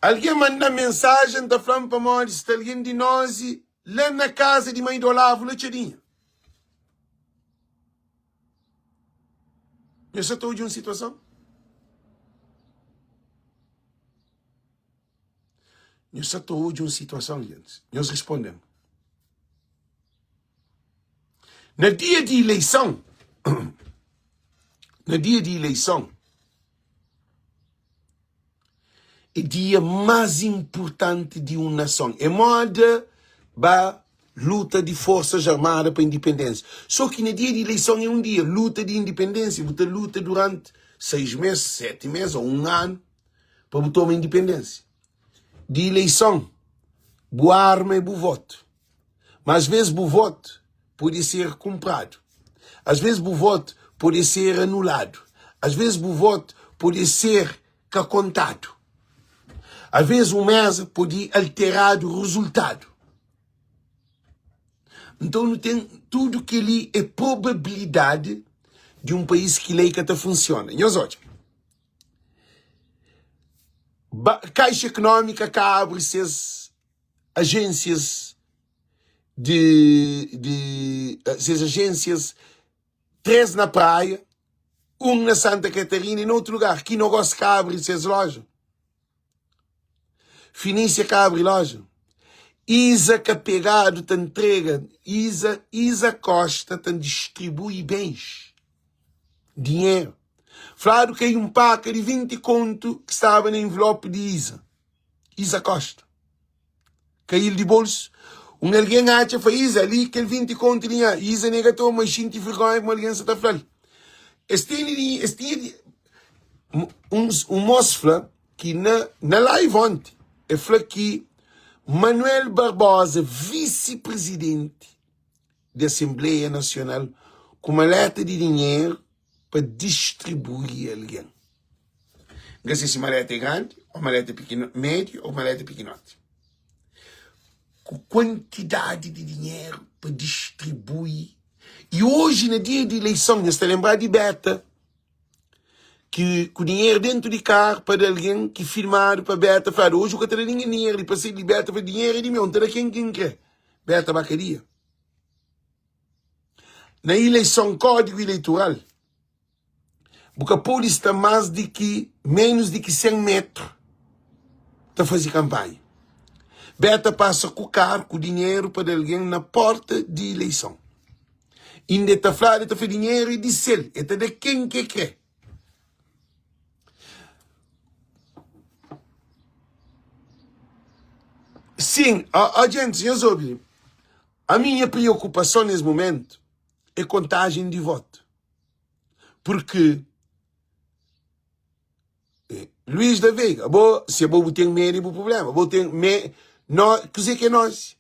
Alguém manda mensagem da falando para nós, se alguém de nós lá na casa de mãe do Olavo, lá tirinha. Eu só estou de uma situação. Eu só estou de uma situação, gente. Nós respondemos. No dia de eleição, é o dia mais importante de uma nação. É moda da luta de forças armadas para a independência. Só que no dia de eleição é um dia, luta de independência. Você luta durante 6 meses, 7 meses ou um ano para botar uma independência. De eleição, boa arma e boa voto. Mas às vezes boa voto pode ser comprado. Às vezes boa voto pode ser anulado. Às vezes boa voto pode ser contado. Às vezes o mês pode alterar o resultado. Então não tem tudo que ali é probabilidade de um país que lei que funciona. E olha, Caixa Econômica que abre essas agências essas agências, 3 na praia, 1 na Santa Catarina e em outro lugar. Aqui não gosta que abre essas lojas. Finícia que abre loja. Isa que pegado te entrega. Isa Costa te distribui bens. Dinheiro. Falaram que um paca de 20 conto que estava no envelope de Isa. Isa Costa. Caiu de bolso. Alguém acha que foi Isa ali que ele 20 conto tinha. Isa negatou, mas sinto vergonha como alguém se está falando. Este um moço fala que na live ontem, ele falou que Manuel Barbosa, vice-presidente da Assembleia Nacional, com uma maleta de dinheiro para distribuir a alguém. Não sei se a maleta é grande, ou maleta média, ou maleta pequenote. Com quantidade de dinheiro para distribuir. E hoje, no dia de eleição, você está lembrado de Beta, que o dinheiro dentro de carro para alguém que firmaram para Beta, falaram, hoje o que tem dinheiro, e para sair de Beta, foi dinheiro de mim, onde quem quer? Beta Bacaria. Na eleição, código eleitoral, porque a polícia está menos de que 100 metros para fazer campanha. Beta passa com o carro, com o dinheiro para alguém na porta de eleição. Ainda está falando, está fazendo dinheiro e disse ele, está de quem que quer. Sim, gente, eu soube. A minha preocupação nesse momento é contagem de voto. Porque Luís da Veiga, se eu tenho medo do problema, que é nós.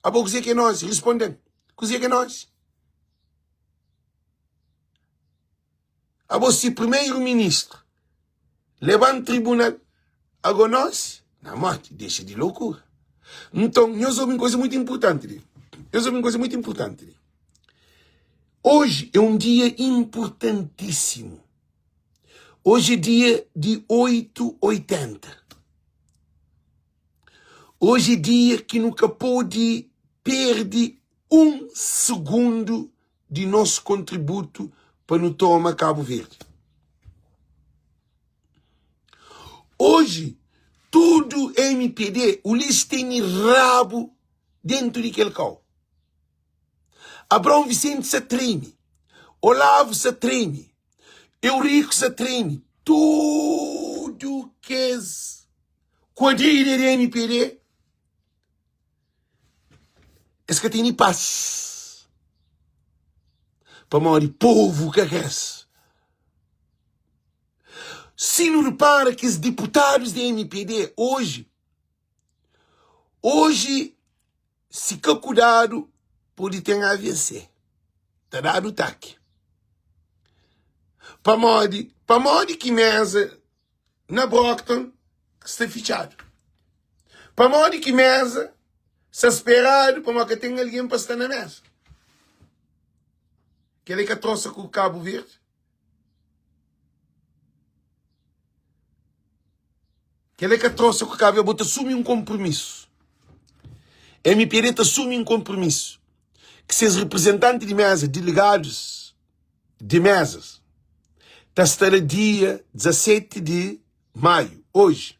A boa coisa que é nós, respondendo. Coisa que é nós. A boa se primeiro-ministro levanta tribunal, agora nós, na morte, deixa de loucura. Então, eu sou uma coisa muito importante. Hoje é um dia importantíssimo. Hoje é dia de 880. Hoje é dia que nunca pode perder um segundo de nosso contributo para não tomar Cabo Verde. Hoje, tudo é MPD, o lixo tem rabo dentro de aquele carro. Abrão Vicente se treme, Olavo se treme, Eurico se treme, tudo que é quadrilha de MPD, esse que tem paz. Para morrer povo que aquece. Se não repara que os deputados da MPD hoje, se fica cuidado, pode ter AVC. Está dado o taque. Para morrer que mesa na Brockton, que está fechado. Para morrer que mesa, se esperado, para que tenha alguém para estar na mesa. Aquele que trouxe com o Cabo Verde. Aquele que trouxe com o Cabo Verde, assume um compromisso. A MPD assume um compromisso. Que seus representantes de mesa, delegados de mesas, estará dia 17 de maio, hoje.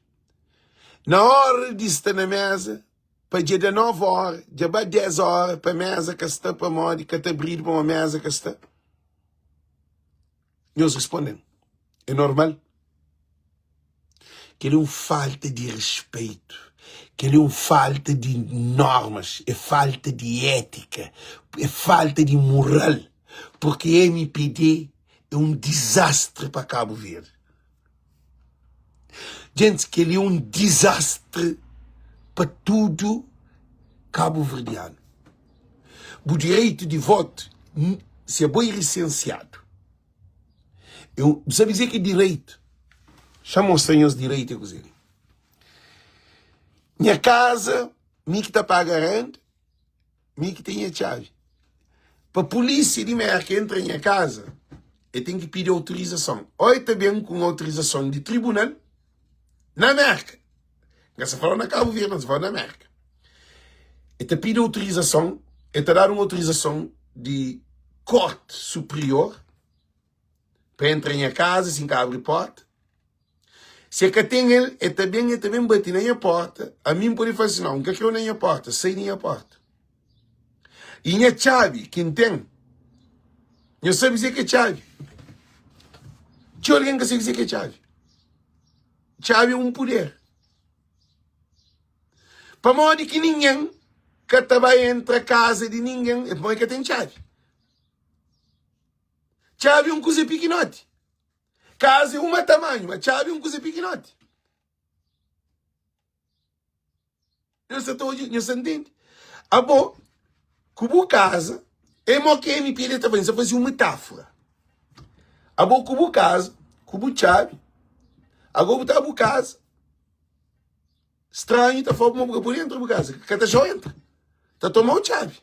Na hora de estar na mesa, para dia 19 horas, dia 10 horas, para a mesa que está para morrer, que está abrindo para uma mesa que está. E eles respondem, é normal. Que ele é falta de respeito, que ele é falta de normas, é falta de ética, é falta de moral, porque a MPD é um desastre para Cabo Verde. Gente, que ele é um desastre para tudo cabo-verdiano. O direito de voto, se é bem licenciado. Eu sabe dizer que direito? Chama os senhores de direito a cozer. Minha casa, mim que está pagando, mim que tem a chave. Para a polícia de merca entrar em minha casa, eu tenho que pedir autorização. Ou também com autorização de tribunal, na merca. Não se fala na Cabo Verde, não se fala na merca. Eu te pido autorização, eu te dar uma autorização de corte superior para entrar em minha casa, assim que abre porta. Se é que tem ele, eu também bati na minha porta. A mim pode fazer assim, não, que eu na minha porta, sai da minha porta. E minha chave, quem tem? Eu sei dizer que é chave. Tinha alguém que sabe dizer que é chave. Chave é um poder. Para modo que ninguém que vai entrar a casa de ninguém, é bom que tem chave. Chave é uma coisa pequenote. Casa é um tamanho, mas chave é uma coisa pequenote. Você entende? Ah, bom, como casa, é uma que me pede também, você faz uma metáfora. Ah, bom, como casa, como chave, agora está a casa. Estranho, está fora uma por dentro da casa, que já entra. Está tomando chave.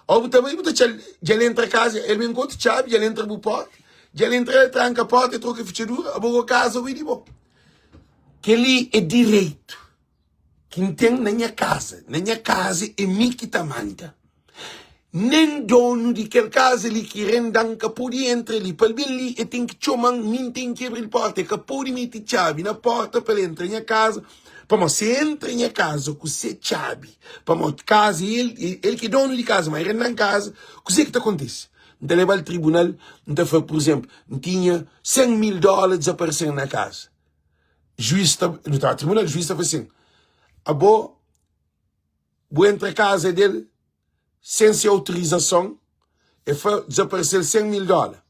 Ou também, já entra a casa, ele me encontra chave, já entra no porta. Já ele entra, ele tranca a porta, troca a fechadura, a boa casa, o idioma. Que ali é direito. Quem tem na minha casa é mim que está manda. Nem dono de aquela casa ali que rendanca pode entrar ali, para bem ali, eu tenho que chamar, nem tem que abrir a porta, que pode meter chave na porta para ele entrar na minha casa. Para você entra na minha casa com você chave, para a casa, ele que é dono de casa, mas renda em casa, o que está acontecendo? Não levar ao tribunal, não foi, por exemplo, não tinha $100.000 desaparecendo na casa. O juiz não estava no tribunal, o juiz estava assim, vou entrar na casa dele, sem sua autorização, e foi desaparecer $100.000.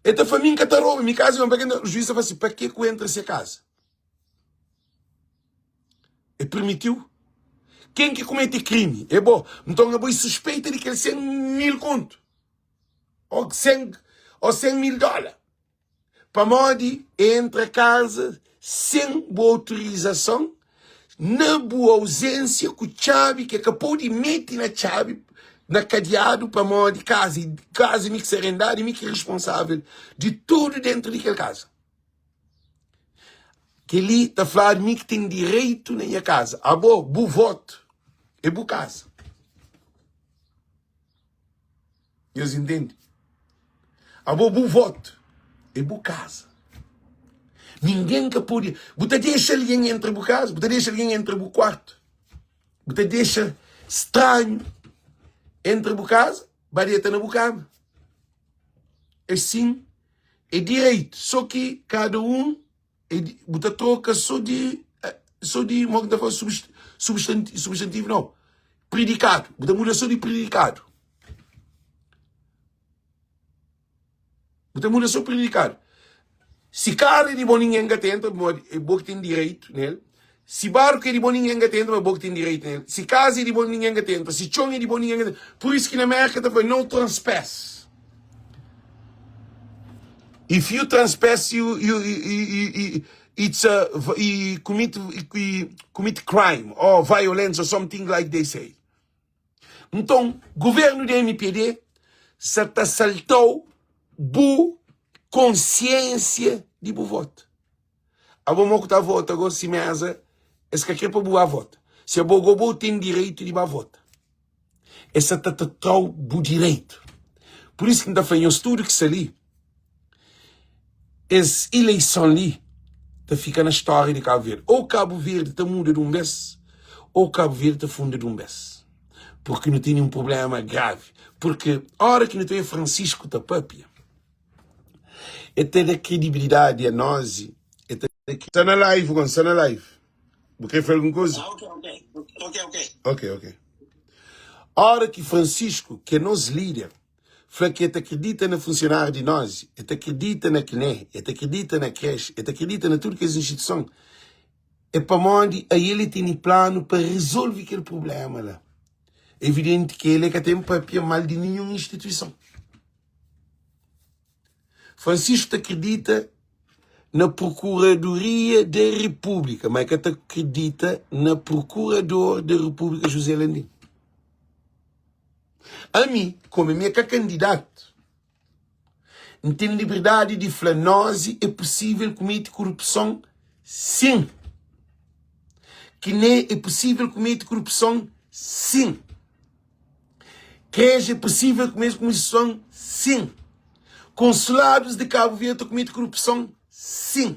Então foi minha que rouba, minha casa, o juiz estava assim, para que eu entro nessa casa? E permitiu Quem que comete crime? É bom. Então a boa suspeita de que ele 100.000 conto. Ou 100.000 dólares. Para modo entra a casa sem boa autorização, na boa ausência, com chave que acabou de meter na chave, na cadeado, para modo casa me que se arrendar e me que é responsável de tudo dentro daquela casa. Que ali está falando de mim que tem direito na minha casa. A boa voto. É boa casa. Eles entendem? A boa voto. É boa casa. Ninguém que pode. Você deixa alguém entre a casa, você deixa alguém entre o quarto. Você deixa estranho entre a casa, bareta na cama. Assim, é direito. Só que cada um, você troca só de substantivo, não. Predicado. Você muda só de predicado. Você muda só de predicado. Se cara é de bom ninguém que tenta, é bom que tem direito nele. Se barco é de bom ninguém que tenta, é bom que tem direito nele. Se casa é de bom ninguém que tenta. Se chão é de bom ninguém que tenta. Por isso que na América também não trespass. If you trespass, you commit crime or violence or something like they say. Então, governo da MPD se assaltou bu consciência de bu voto. A bom que tá voto agora se mesa, esse que é para boa voto. Se a boa tem direito de boa voto. Essa tá bu direito. Por isso que ainda foi um estudo que se ali, essa eleição ali, tá fica na história de Cabo Verde. Ou Cabo Verde tá muda de um vez, ou Cabo Verde tá funda de um vez. Porque não tem um problema grave. Porque a hora que não tem Francisco Tapapia, é ter a credibilidade a nós. Está na live, Gon, está na live. Você fez alguma coisa? Ok. A hora que Francisco, que é nosso líder, fala que ele acredita na funcionário de nós, ele acredita na CNE, ele acredita na creche, ele acredita na tudo que é instituição, é para onde aí ele tem plano para resolver aquele problema lá. É evidente que ele é que tem papel mal de nenhuma instituição. Francisco acredita na Procuradoria da República, mas que acredita na Procurador da República José Landim. A mim, como minha candidato, não tem liberdade de falar nós é possível cometer corrupção? Sim. Que nem é possível cometer corrupção? Sim. Que é possível cometer corrupção? Sim. Consulados de Cabo Verde cometem corrupção? Sim.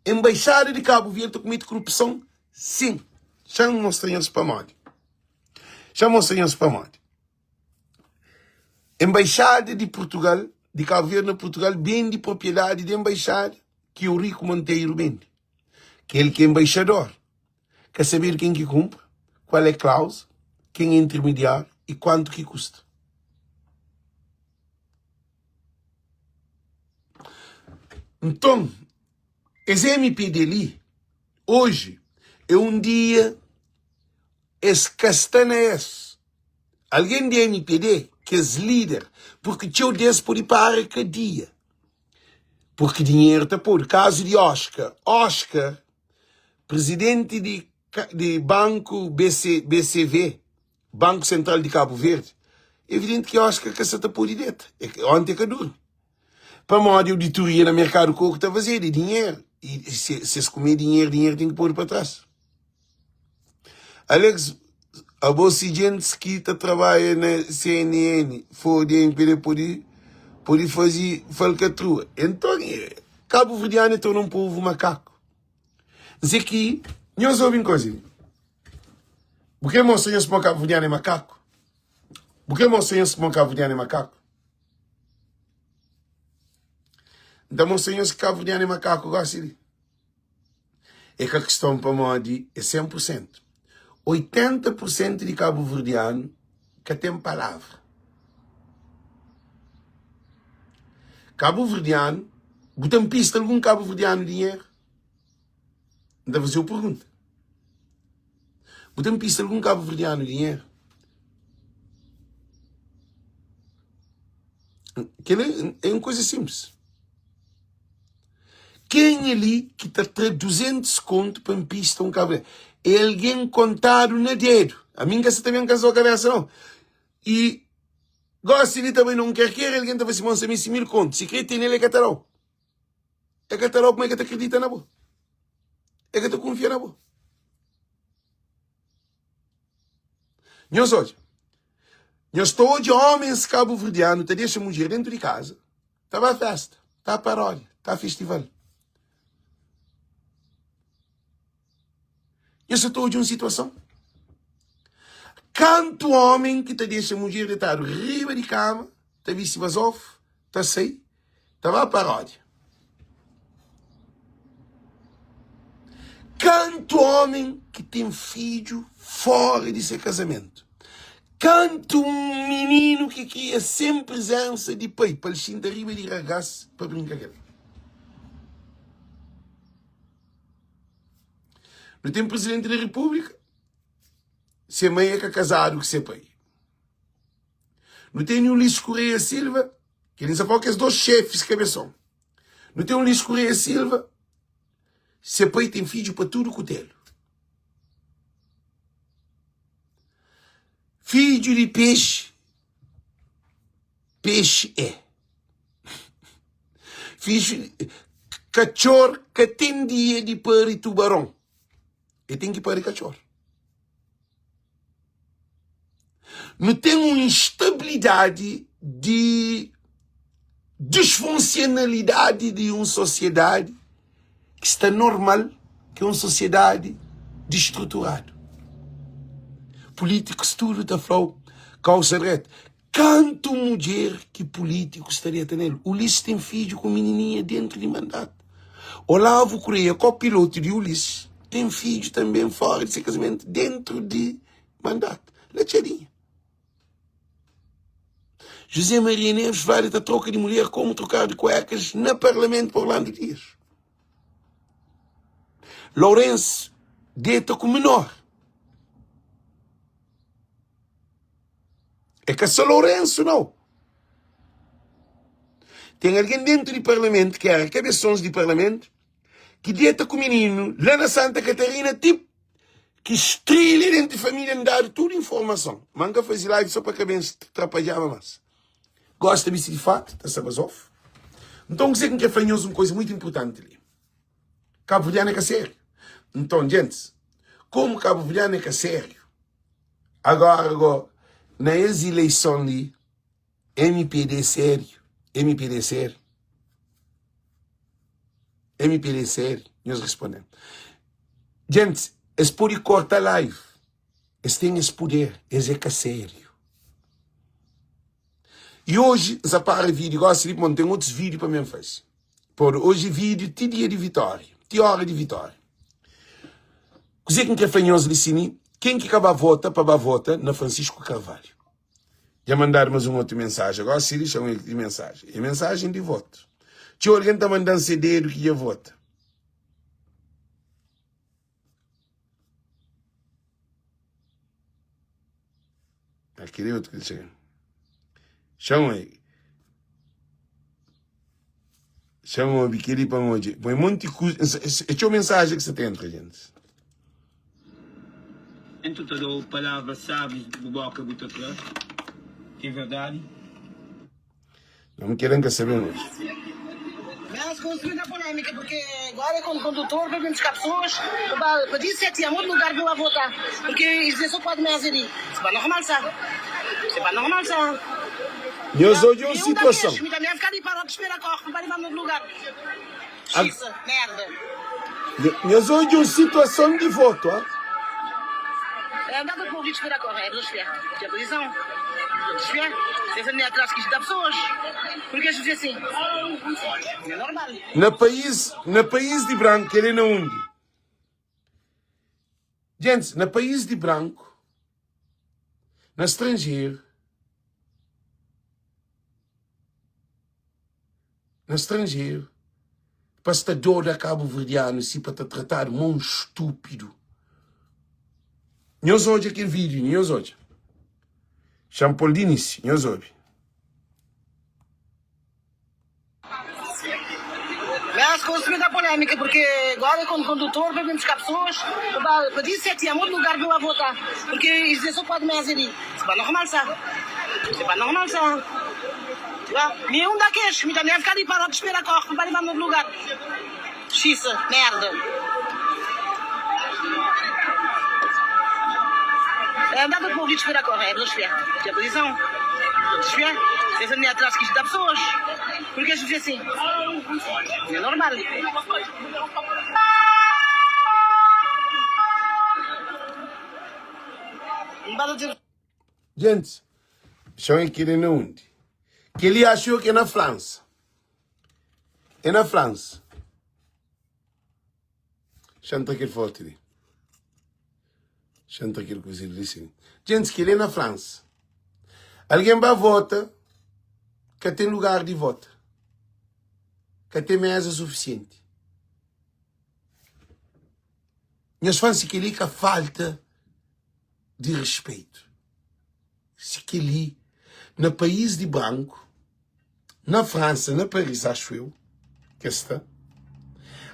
Embaixada de Cabo Verde comete corrupção? Sim. Já mostrei-nos para onde. Embaixada de Portugal, de Cabo Verde na Portugal, bem de propriedade de embaixada que o Rico Monteiro vende. Que ele que é embaixador. Quer saber quem que compra? Qual é a cláusula? Quem é intermediário? E quanto que custa? Então, esse MPD ali, hoje, é um dia escastanés. Alguém de MPD, que é líder, porque teu Deus pode parar cada dia. Porque dinheiro está por. Caso de Oscar. Oscar, presidente de Banco BCV, Banco Central de Cabo Verde, é evidente que Oscar que está por direita. Ontem é que duro. Para uma auditoria no mercado que está a fazer de dinheiro. E se comer dinheiro tem que pôr para trás. Alex, a bolsa gente que trabalha na CNN, for de MPD, pode fazer falcatrua. Então, Cabo Verdeano torna um povo macaco. Dizer que, nós ouvimos coisa. Por que mostramos que o Cabo Verdeano é macaco? Por que mostramos que o Cabo Verdeano é macaco? Então, mostramos que o Cabo Verdeano é macaco, gosta de. É que a questão para mim é 100%. 80% de Cabo Verdeano que tem palavra. Cabo Verdeano, botam pista algum Cabo Verdeano dinheiro? Ainda fazer a pergunta. Botam pista algum cabo-verdiano dinheiro. Que é uma coisa simples. Quem ali que está traduzindo desconto para uma pista um cabo-verdiano? É alguém contado na dedo. A mim que você também cansou a cabeça, não. E gosta de também não quer alguém estava se mostra a 1000 contos. Se quer ter nele é catarau. É catarau, como é que te acredita na boa? É que te confia na boa. Nós hoje, nós todos homens cabo-verdianos, te deixam mulher dentro de casa. Estava a festa, está a paródia, está a festival. Nós todos de uma situação. Canto homem que te deixa mulher deitar riba de cama, te viste vasov, te sei, estava a paródia. Canto homem que tem filho fora de seu casamento. Canto um menino que queria sempre presença de pai, para ele de riba de ragazzo para brincar. No tempo presidente da República, ser mãe é que é casado com ser pai. Não tem o Ulisses Correia Silva, que eles falam que os dois chefes cabeção. Não tem o Ulisses Correia Silva, ser pai tem filho para tudo com ele. Filho de peixe, peixe é. Filho de cachorro que tem dia de parir tubarão. E tem que parir cachorro. Não tem uma instabilidade de disfuncionalidade de uma sociedade que está normal, que é uma sociedade destruturada. Políticos tudo está falando, causa reta. Canto mulher que político estaria tendo. Ulisses tem filho com menininha dentro de mandato. Olavo Correia, copiloto de Ulisses, tem filho também fora de seu casamento, dentro de mandato. Lechadinha. José Maria Neves vai da troca de mulher como trocar de cuecas no Parlamento por Orlando Dias. Lourenço deita com menor. É que só Lourenço, não. Tem alguém dentro do Parlamento, que é cabeções de Parlamento, que deita com o menino lá na Santa Catarina, tipo, que estrela dentro de família, dar toda a informação. Manga faz live só para que a cabeça atrapalhar mais. Gosta de de fato, está sabes off. Então, dizer que é fanhoso uma coisa muito importante ali. Cabo Verdeano é que é sério. Então, gente, como Cabo Verdeano é que é sério, agora, nas eleições ali, MPD sério, MPD sério, MPD sério, nós respondemos. Gente, eles podem cortar live, eles têm esse poder, eles é que é sério. E hoje, essa para vídeo, igual a Felipe Monte, tem outros vídeos para mim fazer. Por hoje, vídeo, tem dia de vitória, tem hora de vitória. Coisa que é fanhoso de cine, quem que acaba a vota para a vota na Francisco Carvalho. Já mandaram mais uma outra mensagem. Agora, Siri chama ele de mensagem. É mensagem de voto. Tinha alguém que está mandando CD do que ia vota. Aquele outro que chega. Chama aí. Chama o biquíni para hoje. Põe um monte de coisa. É a mensagem que você tem entre a gente. Então, toda palavra sábia de boca muito atrás. Que é verdade. Não me querem que saber mais. Mas construir a polêmica, porque agora como condutor, para buscar pessoas, para dizer 7 anos, outro lugar não vai votar. Porque eles dizem só pode me fazer isso. C'est pas normal ça. C'est pas normal ça. Nós hoje uma situação. Eu também ficar ali para esperar corre, para levar no outro lugar. Xisa, merda. Nós hoje uma situação de voto, ó. É nada para ouvir esperar corre, é para esperar. Tem a posição. Esperar. Vocês andam atrás que dá pessoas. Porque eles dizem assim. Não é normal. Na país de branco, ele não onde? Gente, na país de branco, na estrangeiro, pastador da Cabo Verdeano, se para te tratar como um estúpido. Nós hoje aquele vídeo, nós hoje. Jean-Paul Diniz, nós hoje. Mas consegui dar polêmica, porque agora com o condutor para buscar pessoas, para dizer que é muito lugar para votar. Porque isso só pode mais ali. C'est pas normal ça. C'est pas normal ça. Nenhum daqueles, me também ficar ali para esperar corre para levar no lugar. Xissa, merda. Dá-te para ouvir esperar corre, é para esperar. Que é a posição. Esperar. Vocês andam atrás que isto dá pessoas. Porque eu fiz assim. É normal. Gente, estão aqui na onde? Que ele achou que é na França. É na França. Chanta aquele foto ali. Chanta aquele que você disse. Gente, que ele é na França. Alguém vai votar que tem lugar de voto. Que tem mesa suficiente. Nós falamos que ele é falta de respeito. Se que ele, no país de branco, na França, na Paris, acho eu, que está,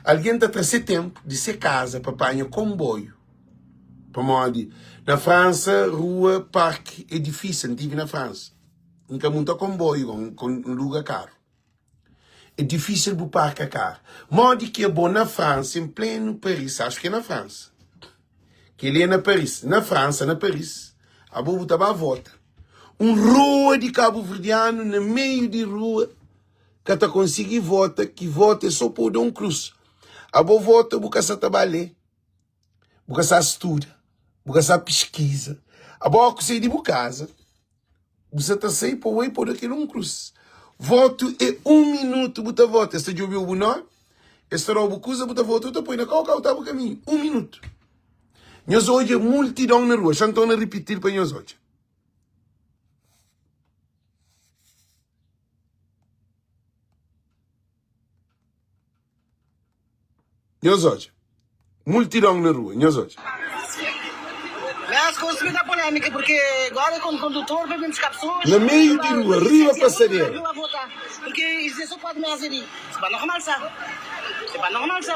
alguém está a trazer tempo de ser casa para apanhar comboio. Para onde? Na França, rua, parque, é difícil, não tive na França. Nunca muito comboio, com um lugar caro. É difícil para o parque a caro. Modo que é bom na França, em pleno Paris, acho que é na França. Que ele é na Paris. Na França, na Paris, a boa estava a volta. Rua de Cabo Verdeano, no meio de rua, que está conseguindo votar, que vota só por Dom Cruz. A boa vota, porque essa trabalha, porque essa estuda, porque essa pesquisa. A boa que sai de casa, você está sem para o por aquele Dom Cruz. Voto é 1 minuto, você vota. Esta de ouviu o nome, esta rouba coisa, você vota, você põe na calca, você está caminho. 1 minuto. Nós hoje é multidão na rua, já estão a repetir para nós hoje. Nós hoje. Multidão na rua, nós hoje. Mas consegui dar polêmica, porque agora com o condutor para buscar pessoas. No meio de rua, Riva Passareira. Porque isso só pode mais ali. C'est pas normal ça. C'est pas normal ça.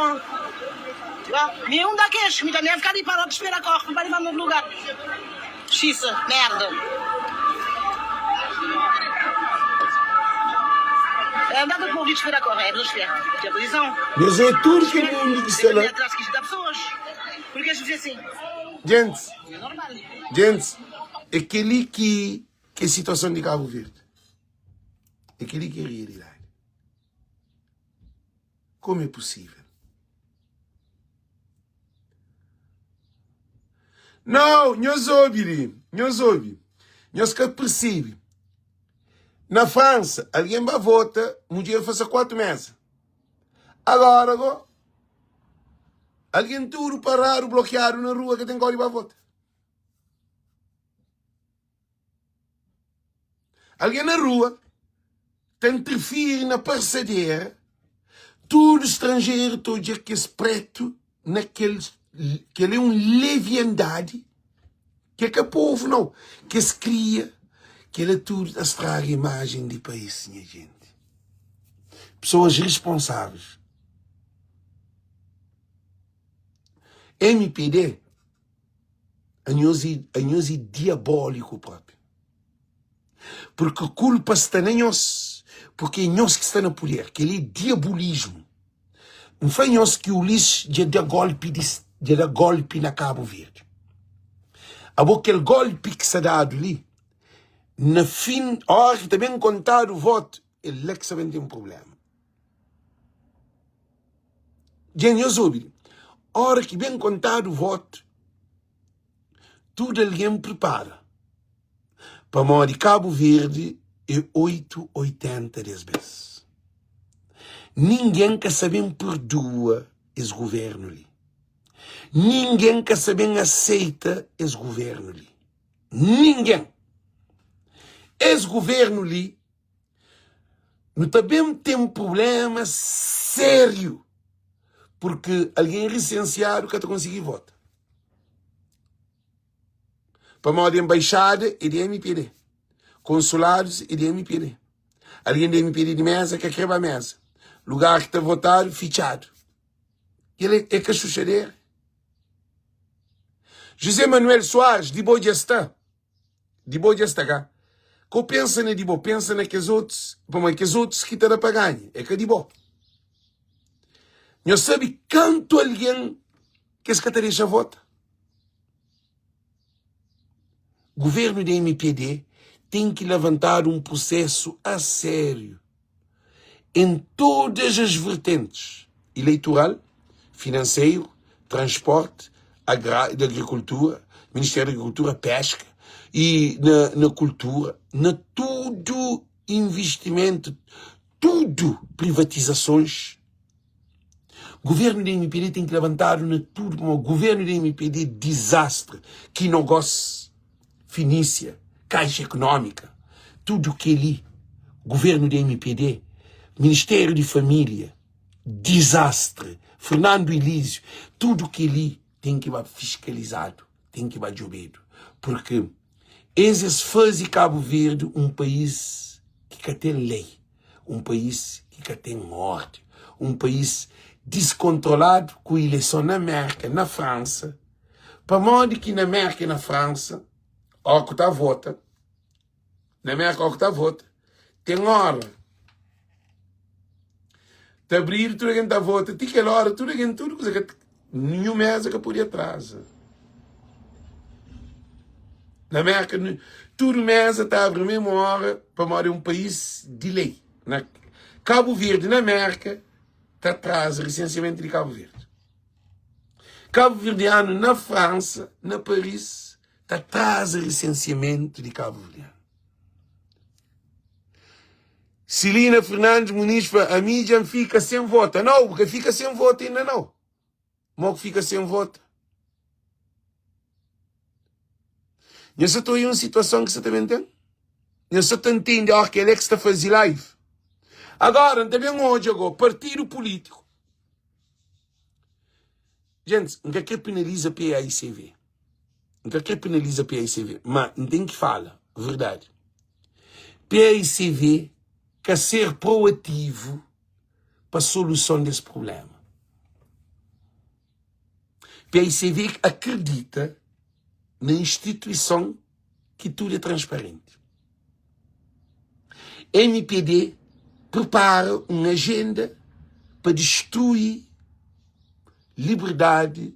Nenhum daqueles, me também ficar ali para esperar corre para levar no lugar. Xissa, merda. Dá-te para ouvir esperar corre, é para esperar. Que é a posição. Mas é tudo que o mundo está lá. Atrás que isto dá pessoas. Porque eu fiz assim. Gente, É normal. gente, aquele que é a situação de Cabo Verde. Aquele que é a realidade. Como é possível? Não, nós ouvimos, nós que percebemos. Na França, alguém vai votar, um dia faz 4 meses. Agora, alguém tudo parar, bloquear na rua que tem que ir para votar. Alguém na rua tem interferir na parceria, tudo estrangeiro, todo dia que é preto, naquele, que ele é leviandade, que é que o povo não, que se cria, que ele é tudo a estragar a imagem do país, minha gente. Pessoas responsáveis. MPD, a nós é diabólico próprio. Porque a culpa está em nós, porque é nós que está no poder, que ele é diabolismo. Não foi nós que o lixo de dar golpe na Cabo Verde. Aquele golpe que se dado ali, no fim, a hora que também contar o voto, ele é que também tem um problema. Gente, eu soube, a hora que bem contar o voto, tudo alguém prepara. Para morrer Cabo Verde é 8,80 vezes. Ninguém quer saber perdoa esse governo ali. Ninguém quer saber aceita esse governo ali. Ninguém. Esse governo ali não também tem um problema sério. Porque alguém licenciado que está conseguindo voto. Para modo embaixada é de MPD. Consulados é de MPD. Alguém de MPD de mesa que quebra a mesa. Lugar que está votado, fichado. Ele é cachuchadeiro. José Manuel Soares, de boa gestão. De boa gestão, cá. Que eu penso na de boa, pensa naqueles outros, que os outros que estão para ganhar. É que de boa. Eu sabe quanto alguém que esse catarinha vota. O governo da MPD tem que levantar um processo a sério em todas as vertentes: eleitoral, financeiro, transporte, de agricultura, Ministério da Agricultura, pesca, e na cultura, na tudo investimento, tudo privatizações. O governo da MPD tem que levantar na tudo, como o governo da MPD desastre, que não gosta, Finícia, Caixa Econômica, tudo que ali, governo da MPD, Ministério de Família, desastre, Fernando Elísio, tudo que ali tem que ser fiscalizado, tem que ser jobido, porque esses fazem Cabo Verde um país que tem lei, um país que tem ordem, um país descontrolado com eleição na América, na França, para modo que na América e na França, ao que está vota, na América ao que está vota, tem hora de abrir, tudo que está vota, tem aquela hora, tudo coisa que nenhuma mesa que podia atrás. Na América, tudo mesa está a abrir a mesma hora para morar um país de lei. Na Cabo Verde, na América, está atrás o licenciamento de Cabo Verde. Cabo Verdeano, na França, na Paris, está atrás o licenciamento de Cabo Verdeano. Celina Fernandes Muniz, a mídia fica sem voto. Não, porque fica sem voto ainda não. Como que fica sem voto? Eu só estou em uma situação que você também tem. Eu só estou entendendo que ele é que está fazendo live. Agora, também hoje, partido político. Gente, não quer penaliza PAICV. Não quer penaliza PAICV. Mas não tem que falar, verdade. PAICV quer ser proativo para a solução desse problema. PAICV acredita na instituição que tudo é transparente. MPD prepara uma agenda para destruir liberdade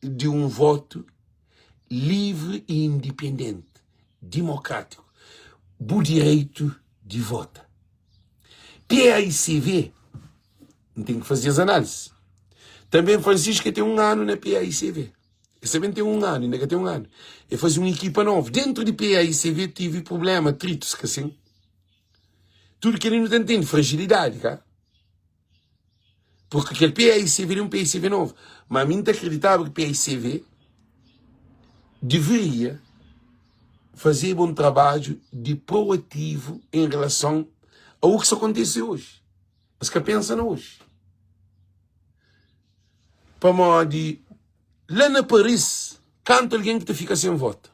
de um voto livre e independente, democrático, do direito de voto. PAICV tem que fazer as análises. Também Francisco tem um ano na PAICV. Ele também tem um ano, ainda que tem um ano. Ele faz uma equipa nova. Dentro de PAICV tive problema, atritos, que assim. Tudo que ele não tem fragilidade, cara. Porque aquele PAICV é um PAICV novo. Mas a mim não acreditava que PAICV deveria fazer um trabalho de proativo em relação ao que acontece hoje. Mas que pensa hoje. Para modo lá na Paris, canta alguém que te fica sem voto.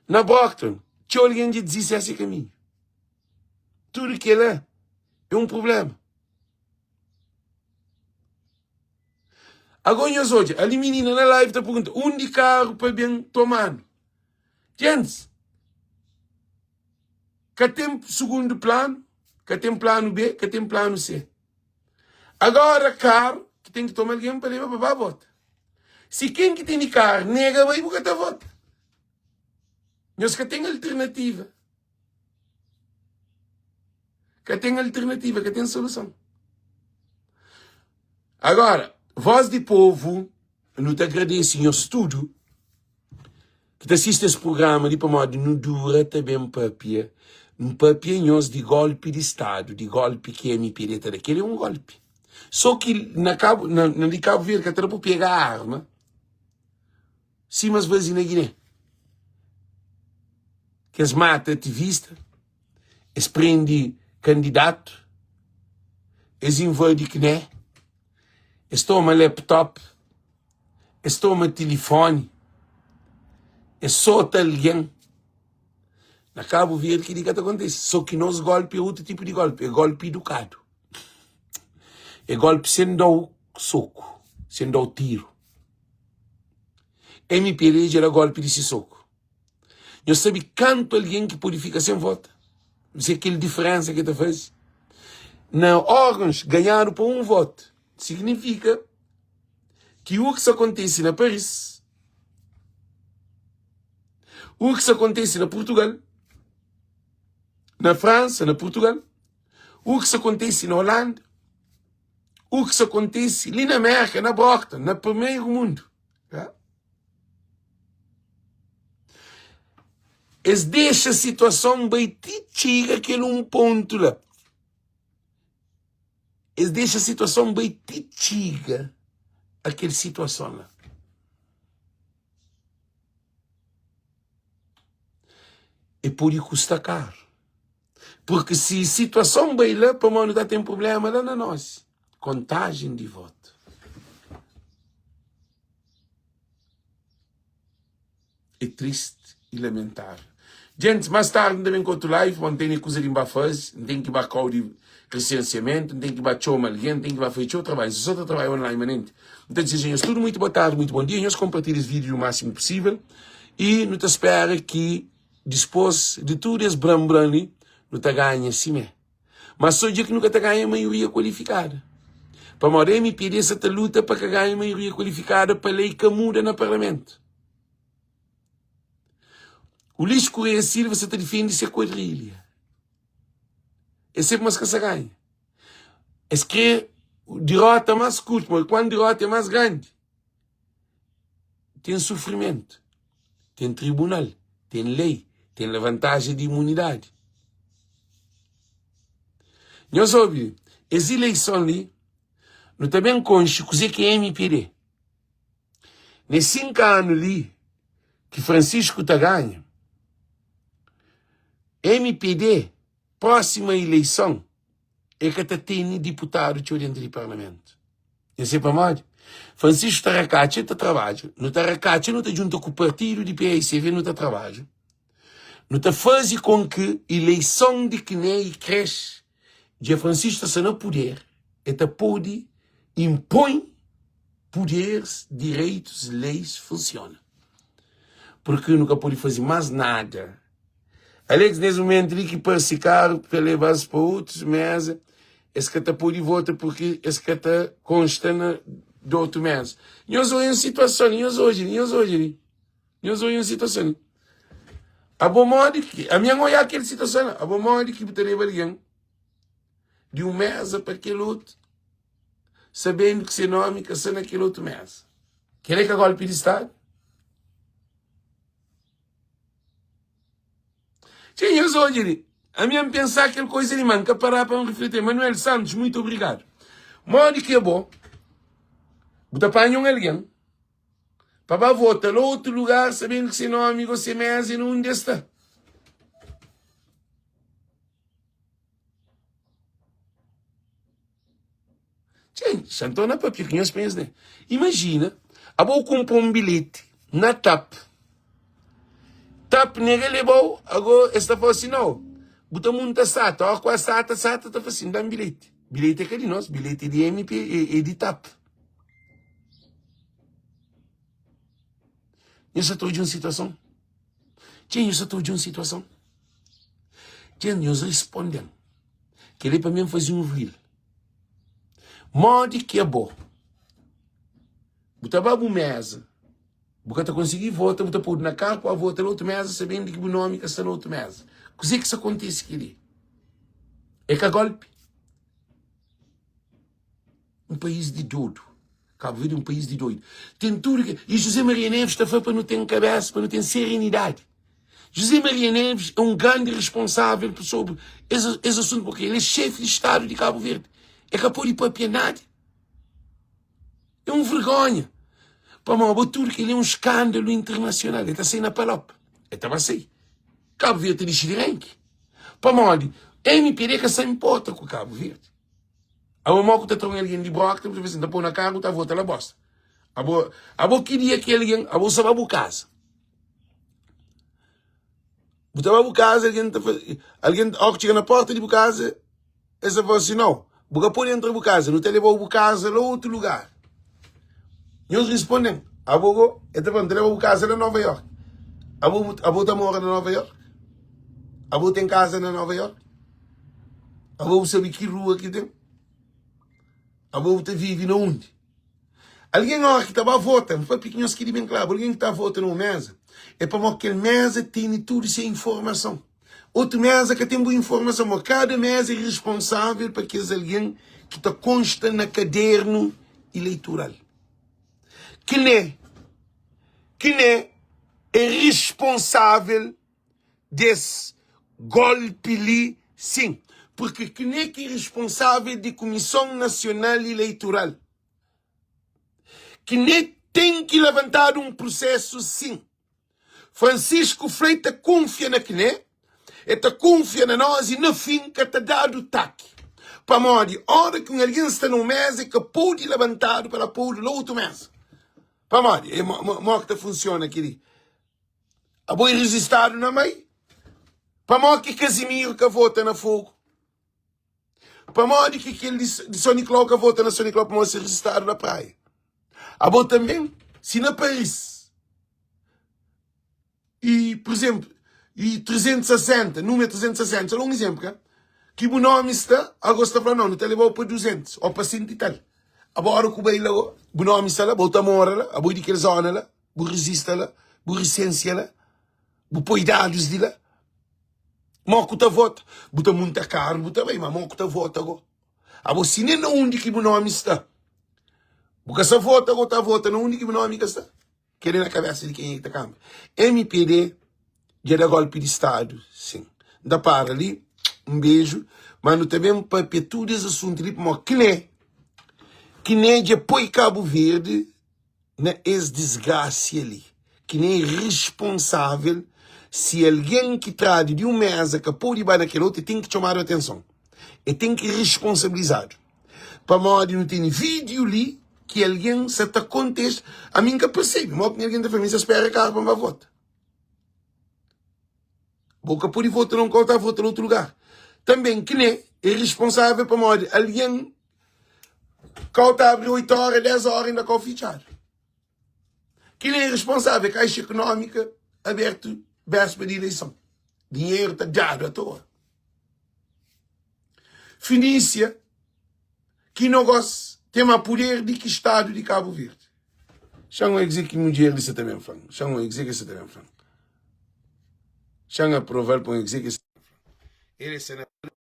Na Brockton, tinha alguém que dizia esse caminho. Tudo que ele é um problema. Agora, hoje, a menina na live está perguntando, onde carro para bem tomando? Gente, que tem segundo plano, que tem plano B, que tem plano C. Agora, carro, que tem que tomar alguém para levar para a vota. Se quem que tem carro nega, vai porque está vota. Mas que tem alternativa. Que tem alternativa, que tem solução. Agora, Voz de Povo, não te agradeço em estudo, que te assiste esse programa de para modo não dura também um papel de golpe de Estado, de golpe que é MPD, aquele é um golpe. Só que na Cabo Verde, que até para pegar a arma, sim, mas vezes na Guiné. Que eles matam ativista, eles prendem candidato, eles invadem Guiné, eles tomam laptop, eles tomam telefone, é só alguém. Na Cabo Verde que acontece. Só que nosso golpe é outro tipo de golpe. É golpe educado. É golpe sem dar o soco. Sem dar o tiro. MPD era golpe de soco. Eu sabe quanto alguém que purifica sem voto. Você aquela diferença que te faz. Na órgãos ganharam por um voto. Significa que o que se acontece na Paris, o que se acontece na Portugal, na França, na Portugal, o que se acontece na Holanda, o que se acontece ali na América, na Brockton, no primeiro mundo. Tá? Eles deixam a situação bem chega aquele um ponto lá. Eles deixam a situação bem chega aquela situação lá. E pode custar caro. Porque se a situação bem lá, para nós não tem problema lá na nós. Contagem de voto. É triste e lamentável. Gente, mais tarde não tem que live, não tem coisa de fazer, não tem que bacar de licenciamento, não tem que bater alguém, não tem que fazer o trabalho. Se só trabalho online, manente. Então, gente, tudo muito boa tarde, muito bom dia. Nós compartilhamos esse vídeo o máximo possível. E não te espera que, depois de tudo esse bram-bram, não te ganha assim. Mas só dia que nunca te ganha a maioria qualificada. Para morrer, me pedir essa luta para que ganhe a maioria qualificada para a lei que muda no Parlamento. O Luís Correia Silva você te defende ser quadrilha. É sempre mais que se ganha. É que derrota mais curta, mas quando derrota é mais grande. Tem sofrimento, tem tribunal, tem lei, tem vantagem de imunidade. Nós ouvimos, as eleições ali, não também consta que é MPD. Nesses 5 anos ali, que Francisco está ganha, MPD, próxima eleição, é que tem deputado dentro do Parlamento. Eu sei para mais. Francisco Taracate está trabalho. No Taracate não está junto com o partido de PSV, não está trabalho. Não está fazendo com que a eleição de quem cresce, de Francisco está no poder, está pode impõe poderes, direitos, leis, funciona. Porque nunca pode fazer mais nada. Alex, nesse momento, ele que parece caro para levar-se para outros meses, esse que está por votar porque esse que está constando de outro mês. Nós olhamos situação, nós olhamos situação. A bom modo que, a minha olhar aquela situação, a bom modo que botaria alguém de um mês para aquele outro, sabendo que seu nome que está naquele outro mês. Quer que a golpe de Estado? Sim, eu sou hoje. A minha pensar aquela coisa de manca parar para refletir. Manuel Santos, muito obrigado. Modo que é bom. Você apanha alguém. Para votar em outro lugar, sabendo que seu nome ou seu mês e não está. Sim, Santona para pequenos pensos, né? Imagina, a vou comprar um bilhete na TAP. TAP nega levou, agora está falando assim, não. Bota muita SATA, ó, com a SATA está fazendo, dá um bilhete. Bilhete é que de nós, bilhete de MP e de TAP. Eu só estou de uma situação. Sim, eu só estou de uma situação. Sim, nós respondemos. Que ele para mim fazer um reel. Modo que é bom. Bota babu mesa. Porque tu conseguir votar, você pôr na cara para votar outro mês, sabendo que o nome que está no outro mês. O que é que isso acontece aqui? É que a golpe. Um país de doido. Cabo Verde é um país de doido. Tem tudo que... E José Maria Neves está feito para não ter cabeça, para não ter serenidade. José Maria Neves é um grande responsável sobre esse assunto, porque ele é chefe de Estado de Cabo Verde. É capaz de papiar nada. É uma vergonha. Para uma tudo que ele é um escândalo internacional. Ele está saindo na palopa. Ele estava assim. Cabo Verde de Xirenque. Para uma MPD que se importa com Cabo Verde. A uma que está trazendo alguém de broca, está pondo na cara, está voltando a bosta. A boa queria que alguém, a boa sabe a casa. Você vai para casa, alguém chega na porta de casa, essa fala assim, não, você pode entrar para casa, não te levou para casa lá outro lugar. E eles respondem, abogo, então te levou para casa na Nova York. Abo tá mora na Nova York? Abo tem casa na Nova York? Abo sabe que rua que tem? Abo te vive na onde? Alguém que estava votando, foi pequeno que bem claro, alguém que está votando uma mesa, é para que a mesa tem tudo essa informação. Outra mesa que tem boa informação, mas cada mesa é responsável para que alguém que está consta na caderno eleitoral. Quem é responsável desse golpe ali, sim. Porque quem é que é responsável da Comissão Nacional Eleitoral? Quem tem que levantar um processo, sim. Francisco Freitas confia na Kine, ele confia na nós e no fim que está dado o taque. Para morrer, hora que alguém está numa mesa que pode levantar para pôr na outra mesa. Para morrer, que funciona aqui. A boi registrado na mãe. Para morrer que Casimiro que vota na fogo. Para morrer que aquele de São Nicolau que vota na São Nicolau para morrer ser registrado na praia. A bom também, se na Paris, e, por exemplo, e 360, número 360, só um exemplo, que o nome está, agora está falando, não te levou para 200, ou para 100 e tal. Agora que o bem lá, o nome está lá, bota mora lá, a boi de que zona lá, o resista lá, o recência lá, o põe dados de lá. Moco tá vota, bota muita caro, bota bem, mas moco tá vota agora. A boi se nem onde que o nome está. Porque essa vota, agora tá vota, não onde que o nome está. Querendo na cabeça de quem é que está câmara. MPD, já dá golpe de Estado, sim. Da para ali, um beijo, mas não também para tudo esse assunto ali, para que nem de apoio Cabo Verde, na desgraça ali. Que nem é responsável se alguém que traz de uma mesa que pode ir naquele outro, tem que chamar a atenção. E tem que responsabilizar. Para morrer não tem vídeo ali, que alguém se está contexto, a mim que percebe, mas que alguém da família espera que a arma vota. Boca por votar não conta votar em outro lugar. Também que nem é responsável para morrer alguém que abre 8 horas, 10 horas ainda com fichar. Que nem é responsável, Caixa Econômica aberto véspera de eleição. Dinheiro está dado à toa. Finícia, que não gosta, tem mais poder de que Estado de Cabo Verde. Chama a dizer que no dia ele também fala. Chama a dizer que você também fala. Chama a provar para dizer que ele é